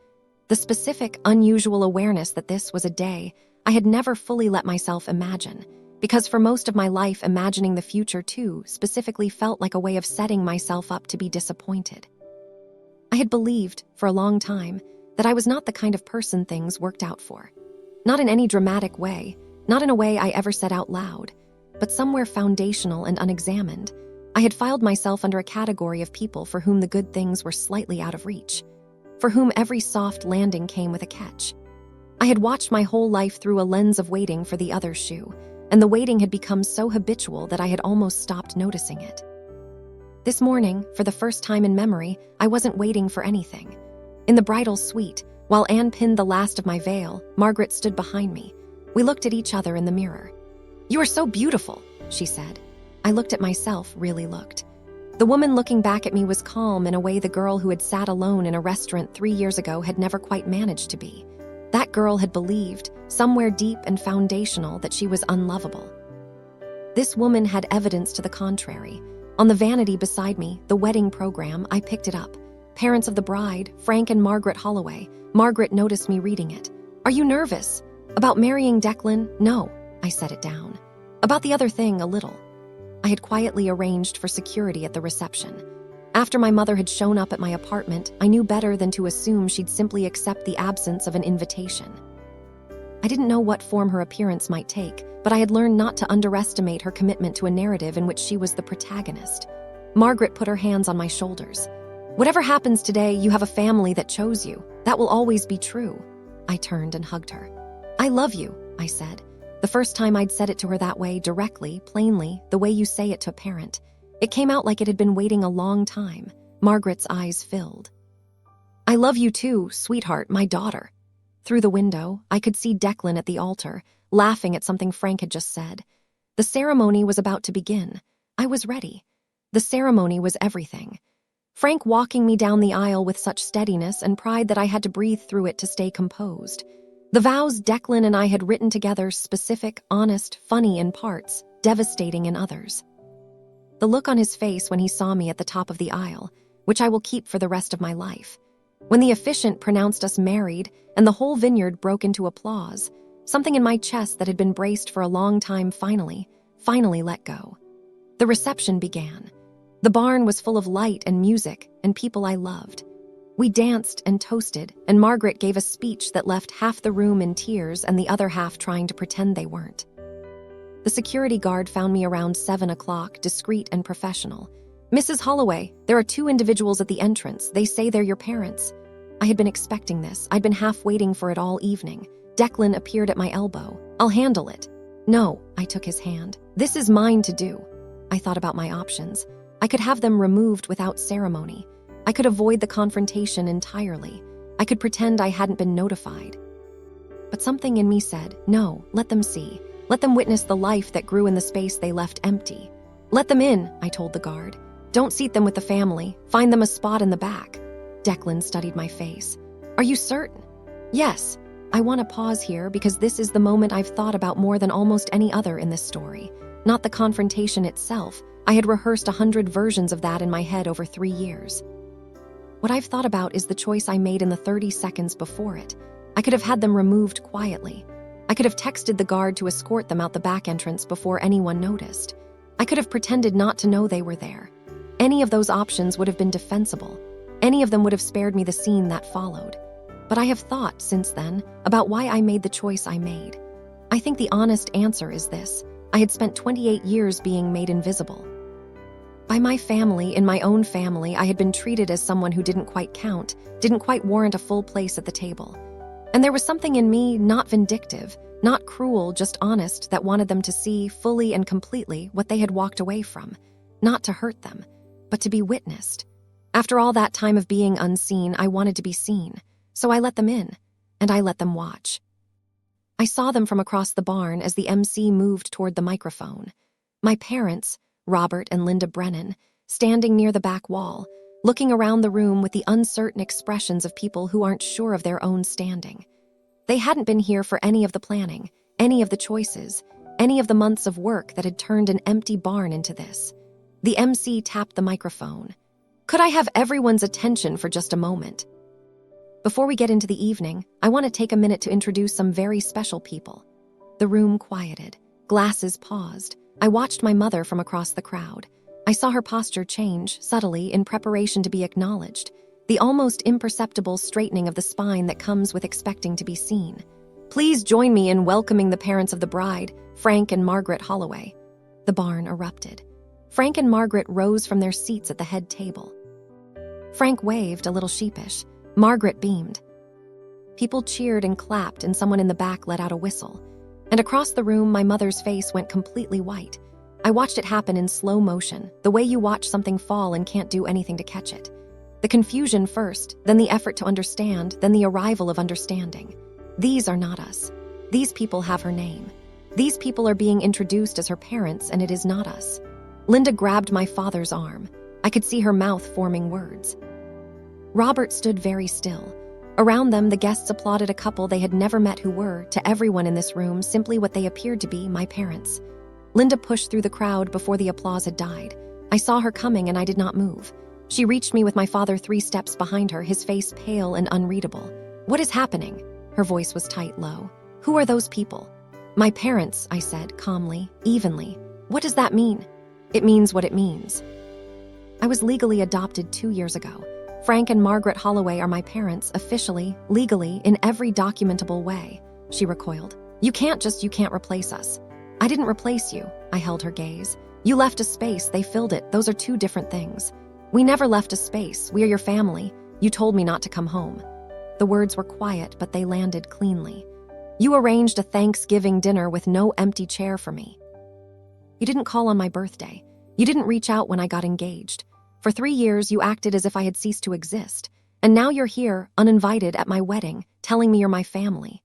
The specific, unusual awareness that this was a day I had never fully let myself imagine, because for most of my life imagining the future too specifically felt like a way of setting myself up to be disappointed. I had believed, for a long time, that I was not the kind of person things worked out for. Not in any dramatic way, not in a way I ever said out loud, but somewhere foundational and unexamined. I had filed myself under a category of people for whom the good things were slightly out of reach, for whom every soft landing came with a catch. I had watched my whole life through a lens of waiting for the other shoe, and the waiting had become so habitual that I had almost stopped noticing it. This morning, for the first time in memory, I wasn't waiting for anything. In the bridal suite, while Anne pinned the last of my veil, Margaret stood behind me. We looked at each other in the mirror. "You are so beautiful," she said. I looked at myself, really looked. The woman looking back at me was calm in a way the girl who had sat alone in a restaurant 3 years ago had never quite managed to be. That girl had believed, somewhere deep and foundational, that she was unlovable. This woman had evidence to the contrary. On the vanity beside me, the wedding program, I picked it up. Parents of the bride, Frank and Margaret Holloway. Margaret noticed me reading it. "Are you nervous? About marrying Declan?" "No," I set it down. "About the other thing, a little." I had quietly arranged for security at the reception. After my mother had shown up at my apartment, I knew better than to assume she'd simply accept the absence of an invitation. I didn't know what form her appearance might take, but I had learned not to underestimate her commitment to a narrative in which she was the protagonist. Margaret put her hands on my shoulders. "Whatever happens today, you have a family that chose you. That will always be true." I turned and hugged her. "I love you," I said. The first time I'd said it to her that way, directly, plainly, the way you say it to a parent. It came out like it had been waiting a long time. Margaret's eyes filled. "I love you too, sweetheart, my daughter." Through the window, I could see Declan at the altar, laughing at something Frank had just said. The ceremony was about to begin. I was ready. The ceremony was everything. Frank walking me down the aisle with such steadiness and pride that I had to breathe through it to stay composed. The vows Declan and I had written together, specific, honest, funny in parts, devastating in others. The look on his face when he saw me at the top of the aisle, which I will keep for the rest of my life. When the officiant pronounced us married and the whole vineyard broke into applause, something in my chest that had been braced for a long time finally let go. The reception began. The barn was full of light and music and people I loved. We danced and toasted, and Margaret gave a speech that left half the room in tears and the other half trying to pretend they weren't. The security guard found me around 7 o'clock, discreet and professional. "Mrs. Holloway, there are 2 individuals at the entrance. They say they're your parents." I had been expecting this. I'd been half waiting for it all evening. Declan appeared at my elbow. "I'll handle it." "No," I took his hand. "This is mine to do." I thought about my options. I could have them removed without ceremony. I could avoid the confrontation entirely. I could pretend I hadn't been notified. But something in me said, no, let them see. Let them witness the life that grew in the space they left empty. "Let them in," I told the guard. "Don't seat them with the family. Find them a spot in the back." Declan studied my face. "Are you certain?" "Yes. I want to pause here because this is the moment I've thought about more than almost any other in this story. Not the confrontation itself. I had rehearsed 100 versions of that in my head over 3 years. What I've thought about is the choice I made in the 30 seconds before it. I could have had them removed quietly. I could have texted the guard to escort them out the back entrance before anyone noticed. I could have pretended not to know they were there. Any of those options would have been defensible. Any of them would have spared me the scene that followed. But I have thought, since then, about why I made the choice I made. I think the honest answer is this. I had spent 28 years being made invisible. By my family, in my own family, I had been treated as someone who didn't quite count, didn't quite warrant a full place at the table. And there was something in me, not vindictive, not cruel, just honest, that wanted them to see fully and completely what they had walked away from. Not to hurt them, but to be witnessed. After all that time of being unseen, I wanted to be seen. So I let them in, and I let them watch. I saw them from across the barn as the MC moved toward the microphone. My parents, Robert and Linda Brennan, standing near the back wall, looking around the room with the uncertain expressions of people who aren't sure of their own standing. They hadn't been here for any of the planning, any of the choices, any of the months of work that had turned an empty barn into this. The MC tapped the microphone. "Could I have everyone's attention for just a moment? Before we get into the evening, I want to take a minute to introduce some very special people." The room quieted. Glasses paused. I watched my mother from across the crowd. I saw her posture change, subtly, in preparation to be acknowledged, the almost imperceptible straightening of the spine that comes with expecting to be seen. "Please join me in welcoming the parents of the bride, Frank and Margaret Holloway." The barn erupted. Frank and Margaret rose from their seats at the head table. Frank waved, a little sheepish. Margaret beamed. People cheered and clapped, and someone in the back let out a whistle. And across the room, my mother's face went completely white. I watched it happen in slow motion, the way you watch something fall and can't do anything to catch it. The confusion first, then the effort to understand, then the arrival of understanding. These are not us. These people have her name. These people are being introduced as her parents, and it is not us. Linda grabbed my father's arm. I could see her mouth forming words. Robert stood very still. Around them, the guests applauded a couple they had never met who were, to everyone in this room, simply what they appeared to be, my parents. Linda pushed through the crowd before the applause had died. I saw her coming and I did not move. She reached me with my father 3 steps behind her, his face pale and unreadable. "What is happening?" Her voice was tight, low. "Who are those people?" "My parents," I said, calmly, evenly. "What does that mean?" "It means what it means. I was legally adopted 2 years ago. Frank and Margaret Holloway are my parents, officially, legally, in every documentable way." She recoiled. You can't replace us." "I didn't replace you," I held her gaze. "You left a space, they filled it. Those are 2 different things." "We never left a space. We are your family. You told me not to come home." The words were quiet, but they landed cleanly. "You arranged a Thanksgiving dinner with no empty chair for me. You didn't call on my birthday. You didn't reach out when I got engaged. For 3 years, you acted as if I had ceased to exist. And now you're here, uninvited, at my wedding, telling me you're my family."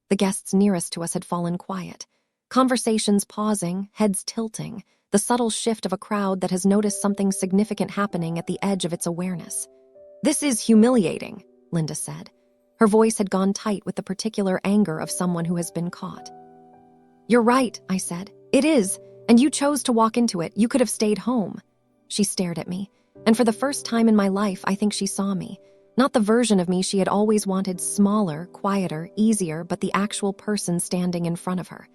The guests nearest to us had fallen quiet. Conversations pausing, heads tilting, the subtle shift of a crowd that has noticed something significant happening at the edge of its awareness. "This is humiliating," Linda said. Her voice had gone tight with the particular anger of someone who has been caught. "You're right," I said. "It is, And you chose to walk into it. You could have stayed home." She stared at me, and for the first time in my life, I think she saw me. Not the version of me she had always wanted, smaller, quieter, easier, but the actual person standing in front of her.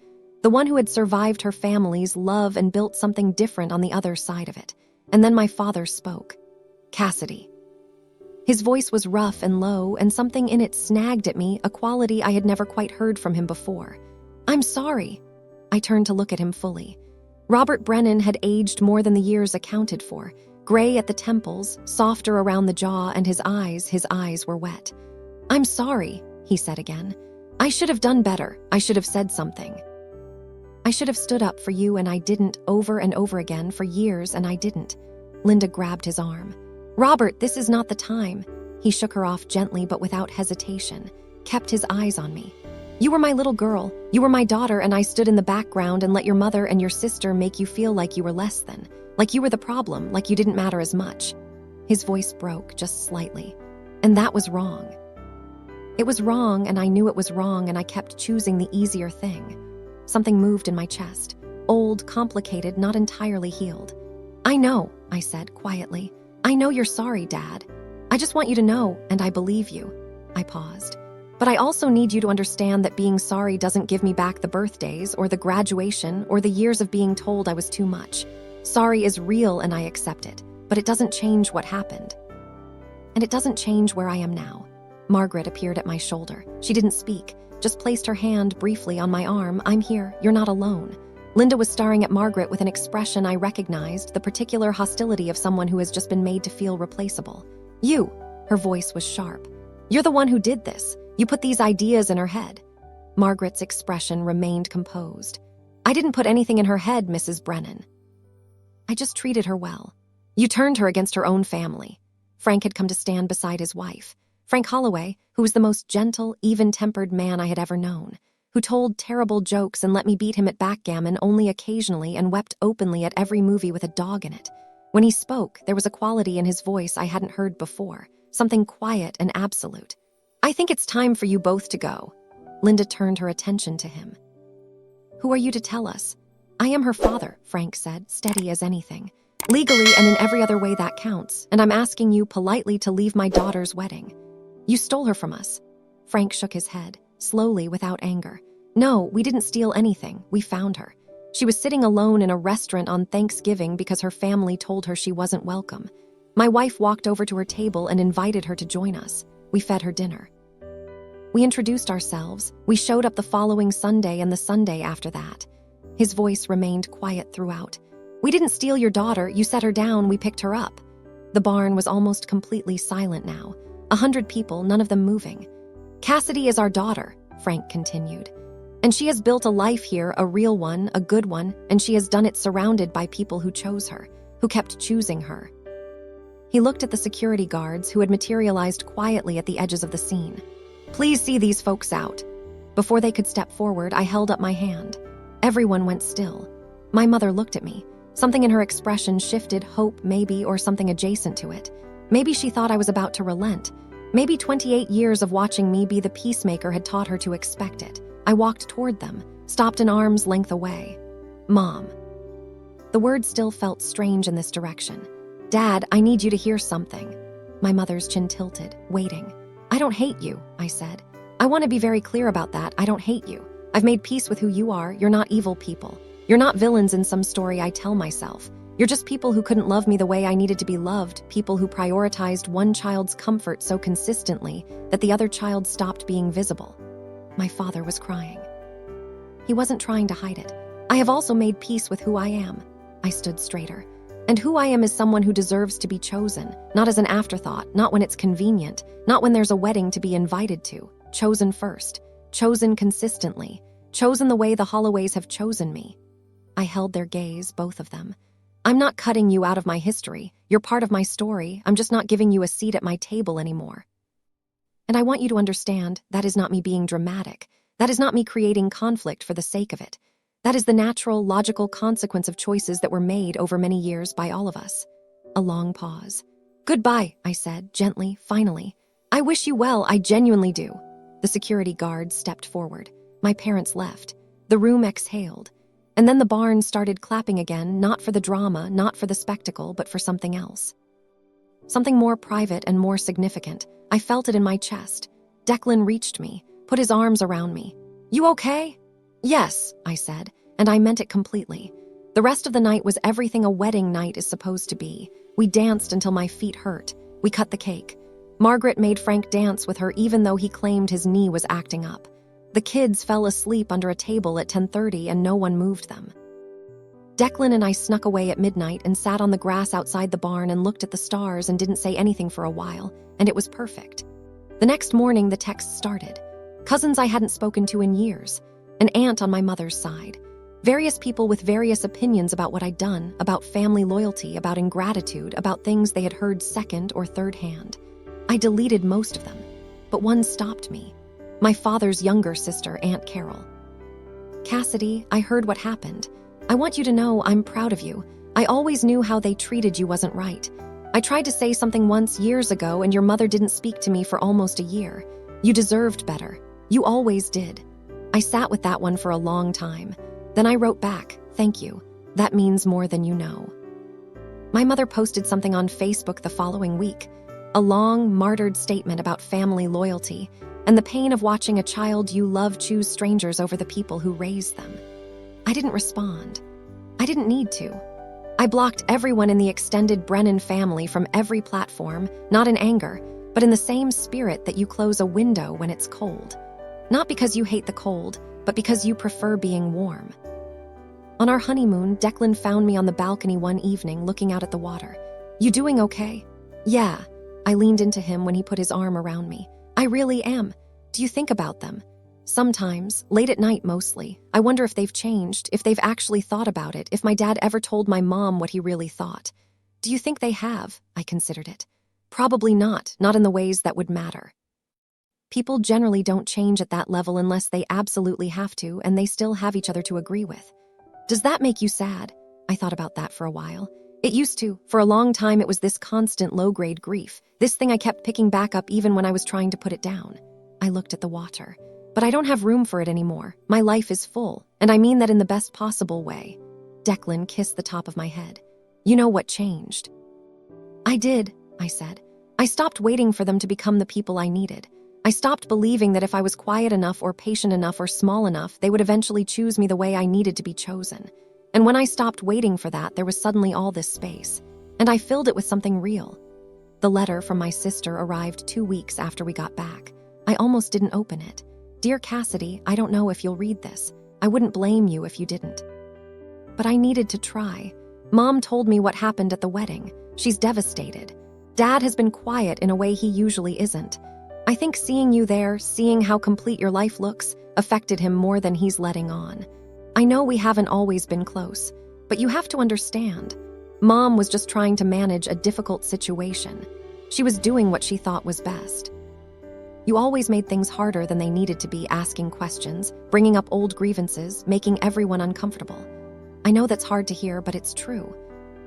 The one who had survived her family's love and built something different on the other side of it. And then my father spoke. "Cassidy." His voice was rough and low, and something in it snagged at me, a quality I had never quite heard from him before. "I'm sorry." I turned to look at him fully. Robert Brennan had aged more than the years accounted for. Gray at the temples, softer around the jaw, and his eyes were wet. "I'm sorry," he said again. "I should have done better. I should have said something. I should have stood up for you, and I didn't, over and over again for years, and I didn't." Linda grabbed his arm. "Robert, this is not the time." He shook her off gently but without hesitation, kept his eyes on me. "You were my little girl. You were my daughter, and I stood in the background and let your mother and your sister make you feel like you were less than, like you were the problem, like you didn't matter as much." His voice broke just slightly. "And that was wrong. It was wrong, and I knew it was wrong, and I kept choosing the easier thing." Something moved in my chest. Old, complicated, not entirely healed. "I know," I said quietly. "I know you're sorry, Dad. I just want you to know, and I believe you." I paused. "But I also need you to understand that being sorry doesn't give me back the birthdays or the graduation or the years of being told I was too much. Sorry is real and I accept it, but it doesn't change what happened. And it doesn't change where I am now." Margaret appeared at my shoulder. She didn't speak, just placed her hand briefly on my arm. "I'm here. You're not alone." Linda was staring at Margaret with an expression I recognized, the particular hostility of someone who has just been made to feel replaceable. "You," her voice was sharp. "You're the one who did this. You put these ideas in her head." Margaret's expression remained composed. "I didn't put anything in her head, Mrs. Brennan. I just treated her well. You turned her against her own family." Frank had come to stand beside his wife. Frank Holloway, who was the most gentle, even-tempered man I had ever known, who told terrible jokes and let me beat him at backgammon only occasionally and wept openly at every movie with a dog in it. When he spoke, there was a quality in his voice I hadn't heard before, something quiet and absolute. "I think it's time for you both to go." Linda turned her attention to him. "Who are you to tell us?" "I am her father," Frank said, steady as anything. "Legally and in every other way that counts, and I'm asking you politely to leave my daughter's wedding. You stole her from us." Frank shook his head, slowly, without anger. "No, we didn't steal anything. We found her. She was sitting alone in a restaurant on Thanksgiving because her family told her she wasn't welcome. My wife walked over to her table and invited her to join us. We fed her dinner. We introduced ourselves. We showed up the following Sunday and the Sunday after that." His voice remained quiet throughout. "We didn't steal your daughter. You set her down. We picked her up." The barn was almost completely silent now. 100 people, none of them moving. "Cassidy is our daughter," Frank continued. "And she has built a life here, a real one, a good one, and she has done it surrounded by people who chose her, who kept choosing her." He looked at the security guards who had materialized quietly at the edges of the scene. "Please see these folks out." Before they could step forward, I held up my hand. Everyone went still. My mother looked at me. Something in her expression shifted, hope maybe, or something adjacent to it. Maybe she thought I was about to relent. Maybe 28 years of watching me be the peacemaker had taught her to expect it. I walked toward them, stopped an arm's length away. "Mom." The words still felt strange in this direction. "Dad, I need you to hear something." My mother's chin tilted, waiting. "I don't hate you," I said. "I want to be very clear about that. I don't hate you. I've made peace with who you are. You're not evil people. You're not villains in some story I tell myself. You're just people who couldn't love me the way I needed to be loved, people who prioritized one child's comfort so consistently that the other child stopped being visible." My father was crying. He wasn't trying to hide it. "I have also made peace with who I am." I stood straighter. "And who I am is someone who deserves to be chosen, not as an afterthought, not when it's convenient, not when there's a wedding to be invited to. Chosen first, chosen consistently, chosen the way the Holloways have chosen me." I held their gaze, both of them. "I'm not cutting you out of my history. You're part of my story. I'm just not giving you a seat at my table anymore. And I want you to understand, that is not me being dramatic. That is not me creating conflict for the sake of it. That is the natural, logical consequence of choices that were made over many years by all of us." A long pause. "Goodbye," I said, gently, finally. "I wish you well, I genuinely do." The security guard stepped forward. My parents left. The room exhaled. And then the barn started clapping again, not for the drama, not for the spectacle, but for something else. Something more private and more significant. I felt it in my chest. Declan reached me, put his arms around me. "You okay?" "Yes," I said, and I meant it completely. The rest of the night was everything a wedding night is supposed to be. We danced until my feet hurt. We cut the cake. Margaret made Frank dance with her even though he claimed his knee was acting up. The kids fell asleep under a table at 10:30 and no one moved them. Declan and I snuck away at midnight and sat on the grass outside the barn and looked at the stars and didn't say anything for a while, and it was perfect. The next morning, the texts started. Cousins I hadn't spoken to in years. An aunt on my mother's side. Various people with various opinions about what I'd done, about family loyalty, about ingratitude, about things they had heard second or third hand. I deleted most of them, but one stopped me. My father's younger sister, Aunt Carol. "Cassidy, I heard what happened. I want you to know I'm proud of you. I always knew how they treated you wasn't right. I tried to say something once years ago and your mother didn't speak to me for almost a year. You deserved better. You always did." I sat with that one for a long time. Then I wrote back, "Thank you. That means more than you know." My mother posted something on Facebook the following week, a long, martyred statement about family loyalty and the pain of watching a child you love choose strangers over the people who raised them. I didn't respond. I didn't need to. I blocked everyone in the extended Brennan family from every platform, not in anger, but in the same spirit that you close a window when it's cold. Not because you hate the cold, but because you prefer being warm. On our honeymoon, Declan found me on the balcony one evening looking out at the water. "You doing okay?" "Yeah." I leaned into him when he put his arm around me. "I really am. Do you think about them?" "Sometimes, late at night mostly. I wonder if they've changed, if they've actually thought about it, if my dad ever told my mom what he really thought." "Do you think they have?" I considered it. "Probably not in the ways that would matter. People generally don't change at that level unless they absolutely have to, and they still have each other to agree with." "Does that make you sad?" I thought about that for a while. It used to. For a long time, it was this constant low-grade grief, this thing I kept picking back up even when I was trying to put it down. I looked at the water. But I don't have room for it anymore. My life is full, and I mean that in the best possible way. Declan kissed the top of my head. "You know what changed?" "I did," I said. "I stopped waiting for them to become the people I needed. I stopped believing that if I was quiet enough or patient enough or small enough, they would eventually choose me the way I needed to be chosen. And when I stopped waiting for that, there was suddenly all this space. And I filled it with something real." The letter from my sister arrived 2 weeks after we got back. I almost didn't open it. "Dear Cassidy, I don't know if you'll read this. I wouldn't blame you if you didn't. But I needed to try. Mom told me what happened at the wedding. She's devastated. Dad has been quiet in a way he usually isn't. I think seeing you there, seeing how complete your life looks, affected him more than he's letting on. I know we haven't always been close, but you have to understand. Mom was just trying to manage a difficult situation. She was doing what she thought was best. You always made things harder than they needed to be, asking questions, bringing up old grievances, making everyone uncomfortable. I know that's hard to hear, but it's true.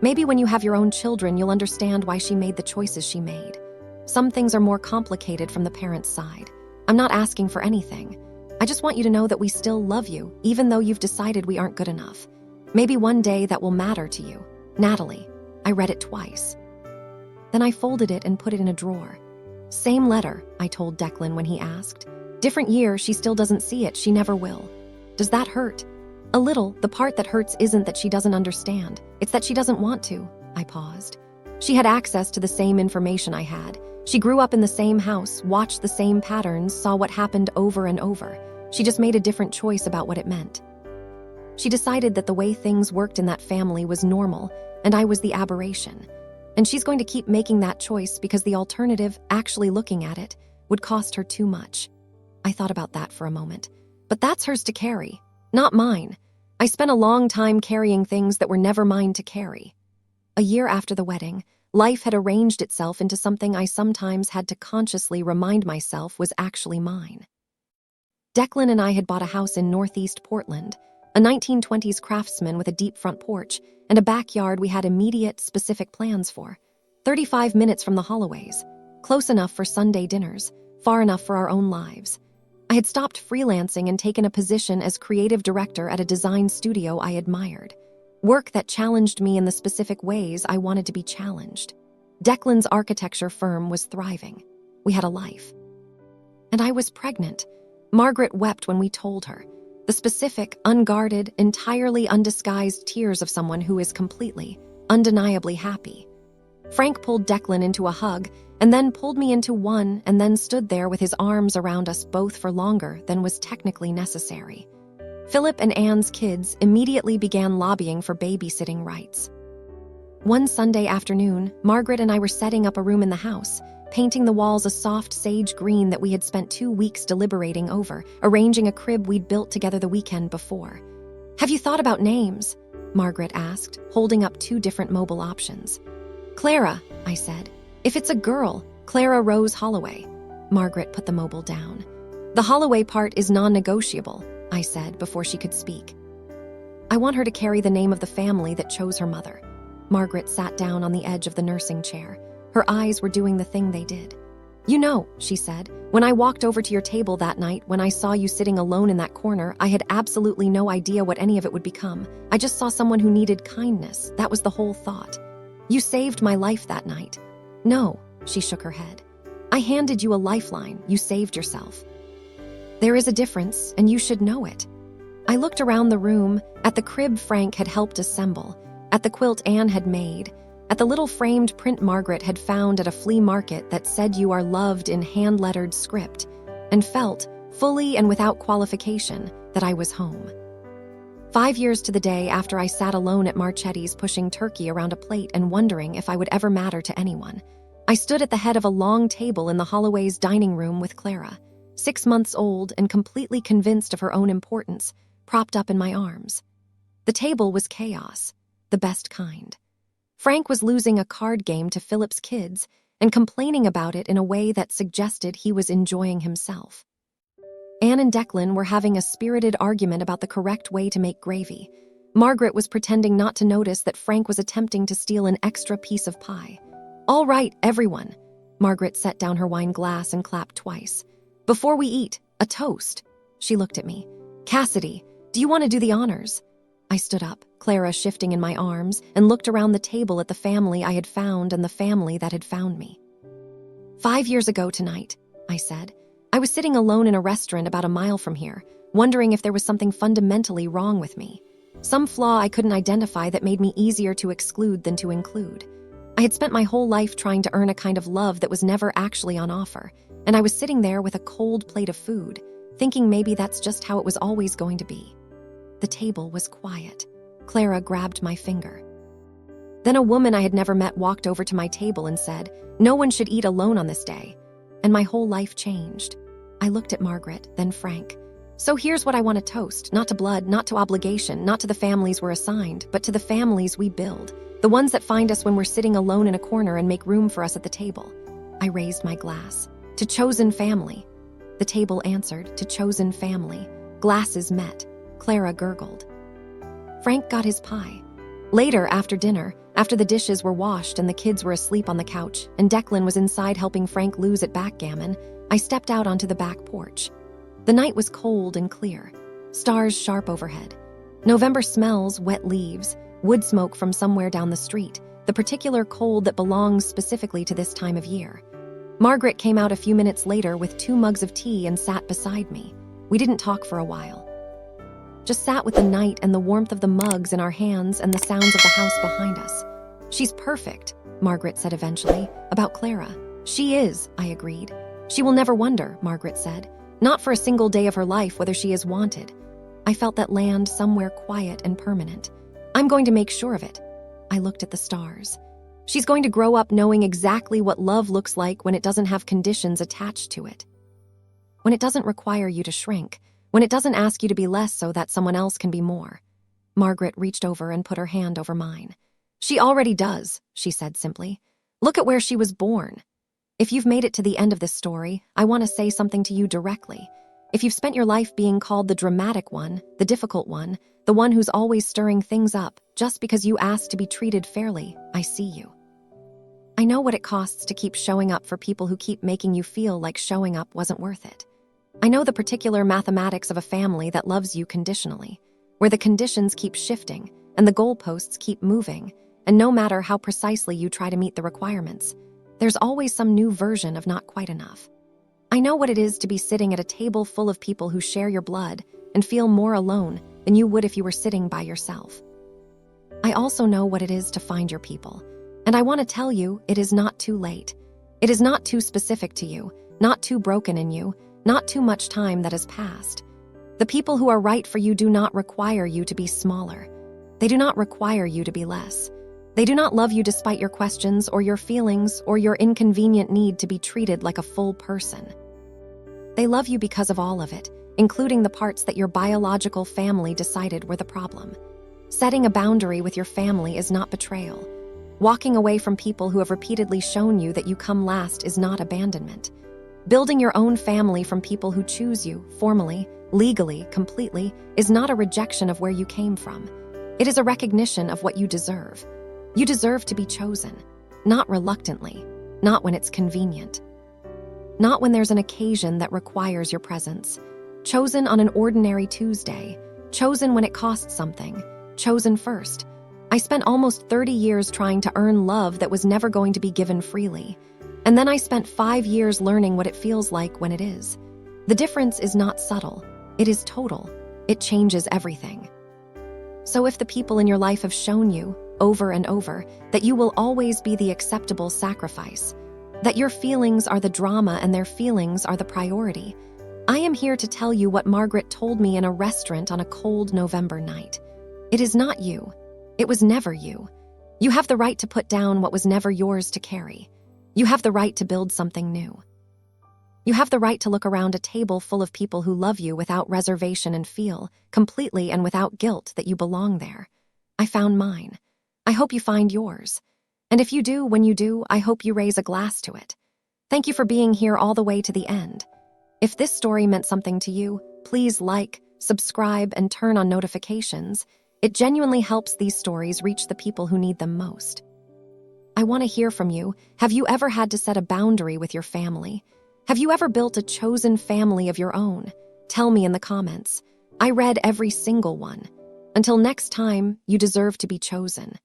Maybe when you have your own children, you'll understand why she made the choices she made. Some things are more complicated from the parents' side. I'm not asking for anything. I just want you to know that we still love you, even though you've decided we aren't good enough. Maybe one day that will matter to you. Natalie." I read it twice. Then I folded it and put it in a drawer. "Same letter," I told Declan when he asked. "Different year, she still doesn't see it, she never will. Does that hurt?" "A little. The part that hurts isn't that she doesn't understand. It's that she doesn't want to." I paused. She had access to the same information I had. She grew up in the same house, watched the same patterns, saw what happened over and over. She just made a different choice about what it meant. She decided that the way things worked in that family was normal, and I was the aberration. And she's going to keep making that choice because the alternative, actually looking at it, would cost her too much. I thought about that for a moment. But that's hers to carry, not mine. I spent a long time carrying things that were never mine to carry. A year after the wedding, life had arranged itself into something I sometimes had to consciously remind myself was actually mine. Declan and I had bought a house in northeast Portland, a 1920s craftsman with a deep front porch and a backyard we had immediate, specific plans for. 35 minutes from the Holloways, close enough for Sunday dinners, far enough for our own lives. I had stopped freelancing and taken a position as creative director at a design studio I admired. Work that challenged me in the specific ways I wanted to be challenged. Declan's architecture firm was thriving. We had a life. And I was pregnant. Margaret wept when we told her. The specific, unguarded, entirely undisguised tears of someone who is completely, undeniably happy. Frank pulled Declan into a hug, and then pulled me into one, and then stood there with his arms around us both for longer than was technically necessary. Philip and Anne's kids immediately began lobbying for babysitting rights. One Sunday afternoon, Margaret and I were setting up a room in the house, painting the walls a soft sage green that we had spent 2 weeks deliberating over, arranging a crib we'd built together the weekend before. "Have you thought about names?" Margaret asked, holding up 2 different mobile options. "Clara," I said. "If it's a girl, Clara Rose Holloway." Margaret put the mobile down. "The Holloway part is non-negotiable," I said before she could speak. "I want her to carry the name of the family that chose her mother." Margaret sat down on the edge of the nursing chair. Her eyes were doing the thing they did. "You know," she said, "when I walked over to your table that night, when I saw you sitting alone in that corner, I had absolutely no idea what any of it would become. I just saw someone who needed kindness. That was the whole thought. You saved my life that night." "No," she shook her head. "I handed you a lifeline. You saved yourself." "There is a difference, and you should know it." I looked around the room, at the crib Frank had helped assemble, at the quilt Anne had made, at the little framed print Margaret had found at a flea market that said "You are loved" in hand-lettered script, and felt, fully and without qualification, that I was home. 5 years to the day after I sat alone at Marchetti's pushing turkey around a plate and wondering if I would ever matter to anyone, I stood at the head of a long table in the Holloway's dining room with Clara, 6 months old and completely convinced of her own importance, propped up in my arms. The table was chaos, the best kind. Frank was losing a card game to Philip's kids and complaining about it in a way that suggested he was enjoying himself. Anne and Declan were having a spirited argument about the correct way to make gravy. Margaret was pretending not to notice that Frank was attempting to steal an extra piece of pie. "All right, everyone." Margaret set down her wine glass and clapped twice. "Before we eat, a toast." She looked at me. "Cassidy, do you want to do the honors?" I stood up, Clara shifting in my arms, and looked around the table at the family I had found and the family that had found me. 5 years ago tonight," I said. "I was sitting alone in a restaurant about a mile from here, wondering if there was something fundamentally wrong with me. Some flaw I couldn't identify that made me easier to exclude than to include. I had spent my whole life trying to earn a kind of love that was never actually on offer, and I was sitting there with a cold plate of food, thinking maybe that's just how it was always going to be." The table was quiet. Clara grabbed my finger. Then a woman I had never met walked over to my table and said, "No one should eat alone on this day." And my whole life changed. I looked at Margaret, then Frank. "So here's what I want to toast, not to blood, not to obligation, not to the families we're assigned, but to the families we build, the ones that find us when we're sitting alone in a corner and make room for us at the table." I raised my glass. "To chosen family." The table answered, "To chosen family." Glasses met. Clara gurgled. Frank got his pie. Later, after dinner, after the dishes were washed and the kids were asleep on the couch, and Declan was inside helping Frank lose at backgammon, I stepped out onto the back porch. The night was cold and clear, stars sharp overhead. November smells, wet leaves, wood smoke from somewhere down the street, the particular cold that belongs specifically to this time of year. Margaret came out a few minutes later with 2 mugs of tea and sat beside me. We didn't talk for a while. Just sat with the night and the warmth of the mugs in our hands and the sounds of the house behind us. "She's perfect," Margaret said eventually, about Clara. "She is," I agreed. "She will never wonder," Margaret said. "Not for a single day of her life whether she is wanted." I felt that land somewhere quiet and permanent. "I'm going to make sure of it." I looked at the stars. "She's going to grow up knowing exactly what love looks like when it doesn't have conditions attached to it. When it doesn't require you to shrink. When it doesn't ask you to be less so that someone else can be more." Margaret reached over and put her hand over mine. "She already does," she said simply. "Look at where she was born. If you've made it to the end of this story, I want to say something to you directly. If you've spent your life being called the dramatic one, the difficult one, the one who's always stirring things up, just because you asked to be treated fairly, I see you. I know what it costs to keep showing up for people who keep making you feel like showing up wasn't worth it. I know the particular mathematics of a family that loves you conditionally, where the conditions keep shifting and the goalposts keep moving, and no matter how precisely you try to meet the requirements, there's always some new version of not quite enough. I know what it is to be sitting at a table full of people who share your blood and feel more alone than you would if you were sitting by yourself. I also know what it is to find your people, and I want to tell you it is not too late. It is not too specific to you, not too broken in you, not too much time that has passed. The people who are right for you do not require you to be smaller. They do not require you to be less. They do not love you despite your questions or your feelings or your inconvenient need to be treated like a full person. They love you because of all of it, including the parts that your biological family decided were the problem. Setting a boundary with your family is not betrayal. Walking away from people who have repeatedly shown you that you come last is not abandonment. Building your own family from people who choose you, formally, legally, completely, is not a rejection of where you came from. It is a recognition of what you deserve. You deserve to be chosen, not reluctantly, not when it's convenient. Not when there's an occasion that requires your presence. Chosen on an ordinary Tuesday. Chosen when it costs something. Chosen first. I spent almost 30 years trying to earn love that was never going to be given freely. And then I spent 5 years learning what it feels like when it is. The difference is not subtle. It is total. It changes everything. So if the people in your life have shown you, over and over, that you will always be the acceptable sacrifice, that your feelings are the drama and their feelings are the priority, I am here to tell you what Margaret told me in a restaurant on a cold November night. It is not you. It was never you. You have the right to put down what was never yours to carry. You have the right to build something new. You have the right to look around a table full of people who love you without reservation and feel, completely and without guilt, that you belong there. I found mine. I hope you find yours. And if you do, when you do, I hope you raise a glass to it. Thank you for being here all the way to the end. If this story meant something to you, please like, subscribe, and turn on notifications. It genuinely helps these stories reach the people who need them most. I want to hear from you. Have you ever had to set a boundary with your family? Have you ever built a chosen family of your own? Tell me in the comments. I read every single one. Until next time, you deserve to be chosen.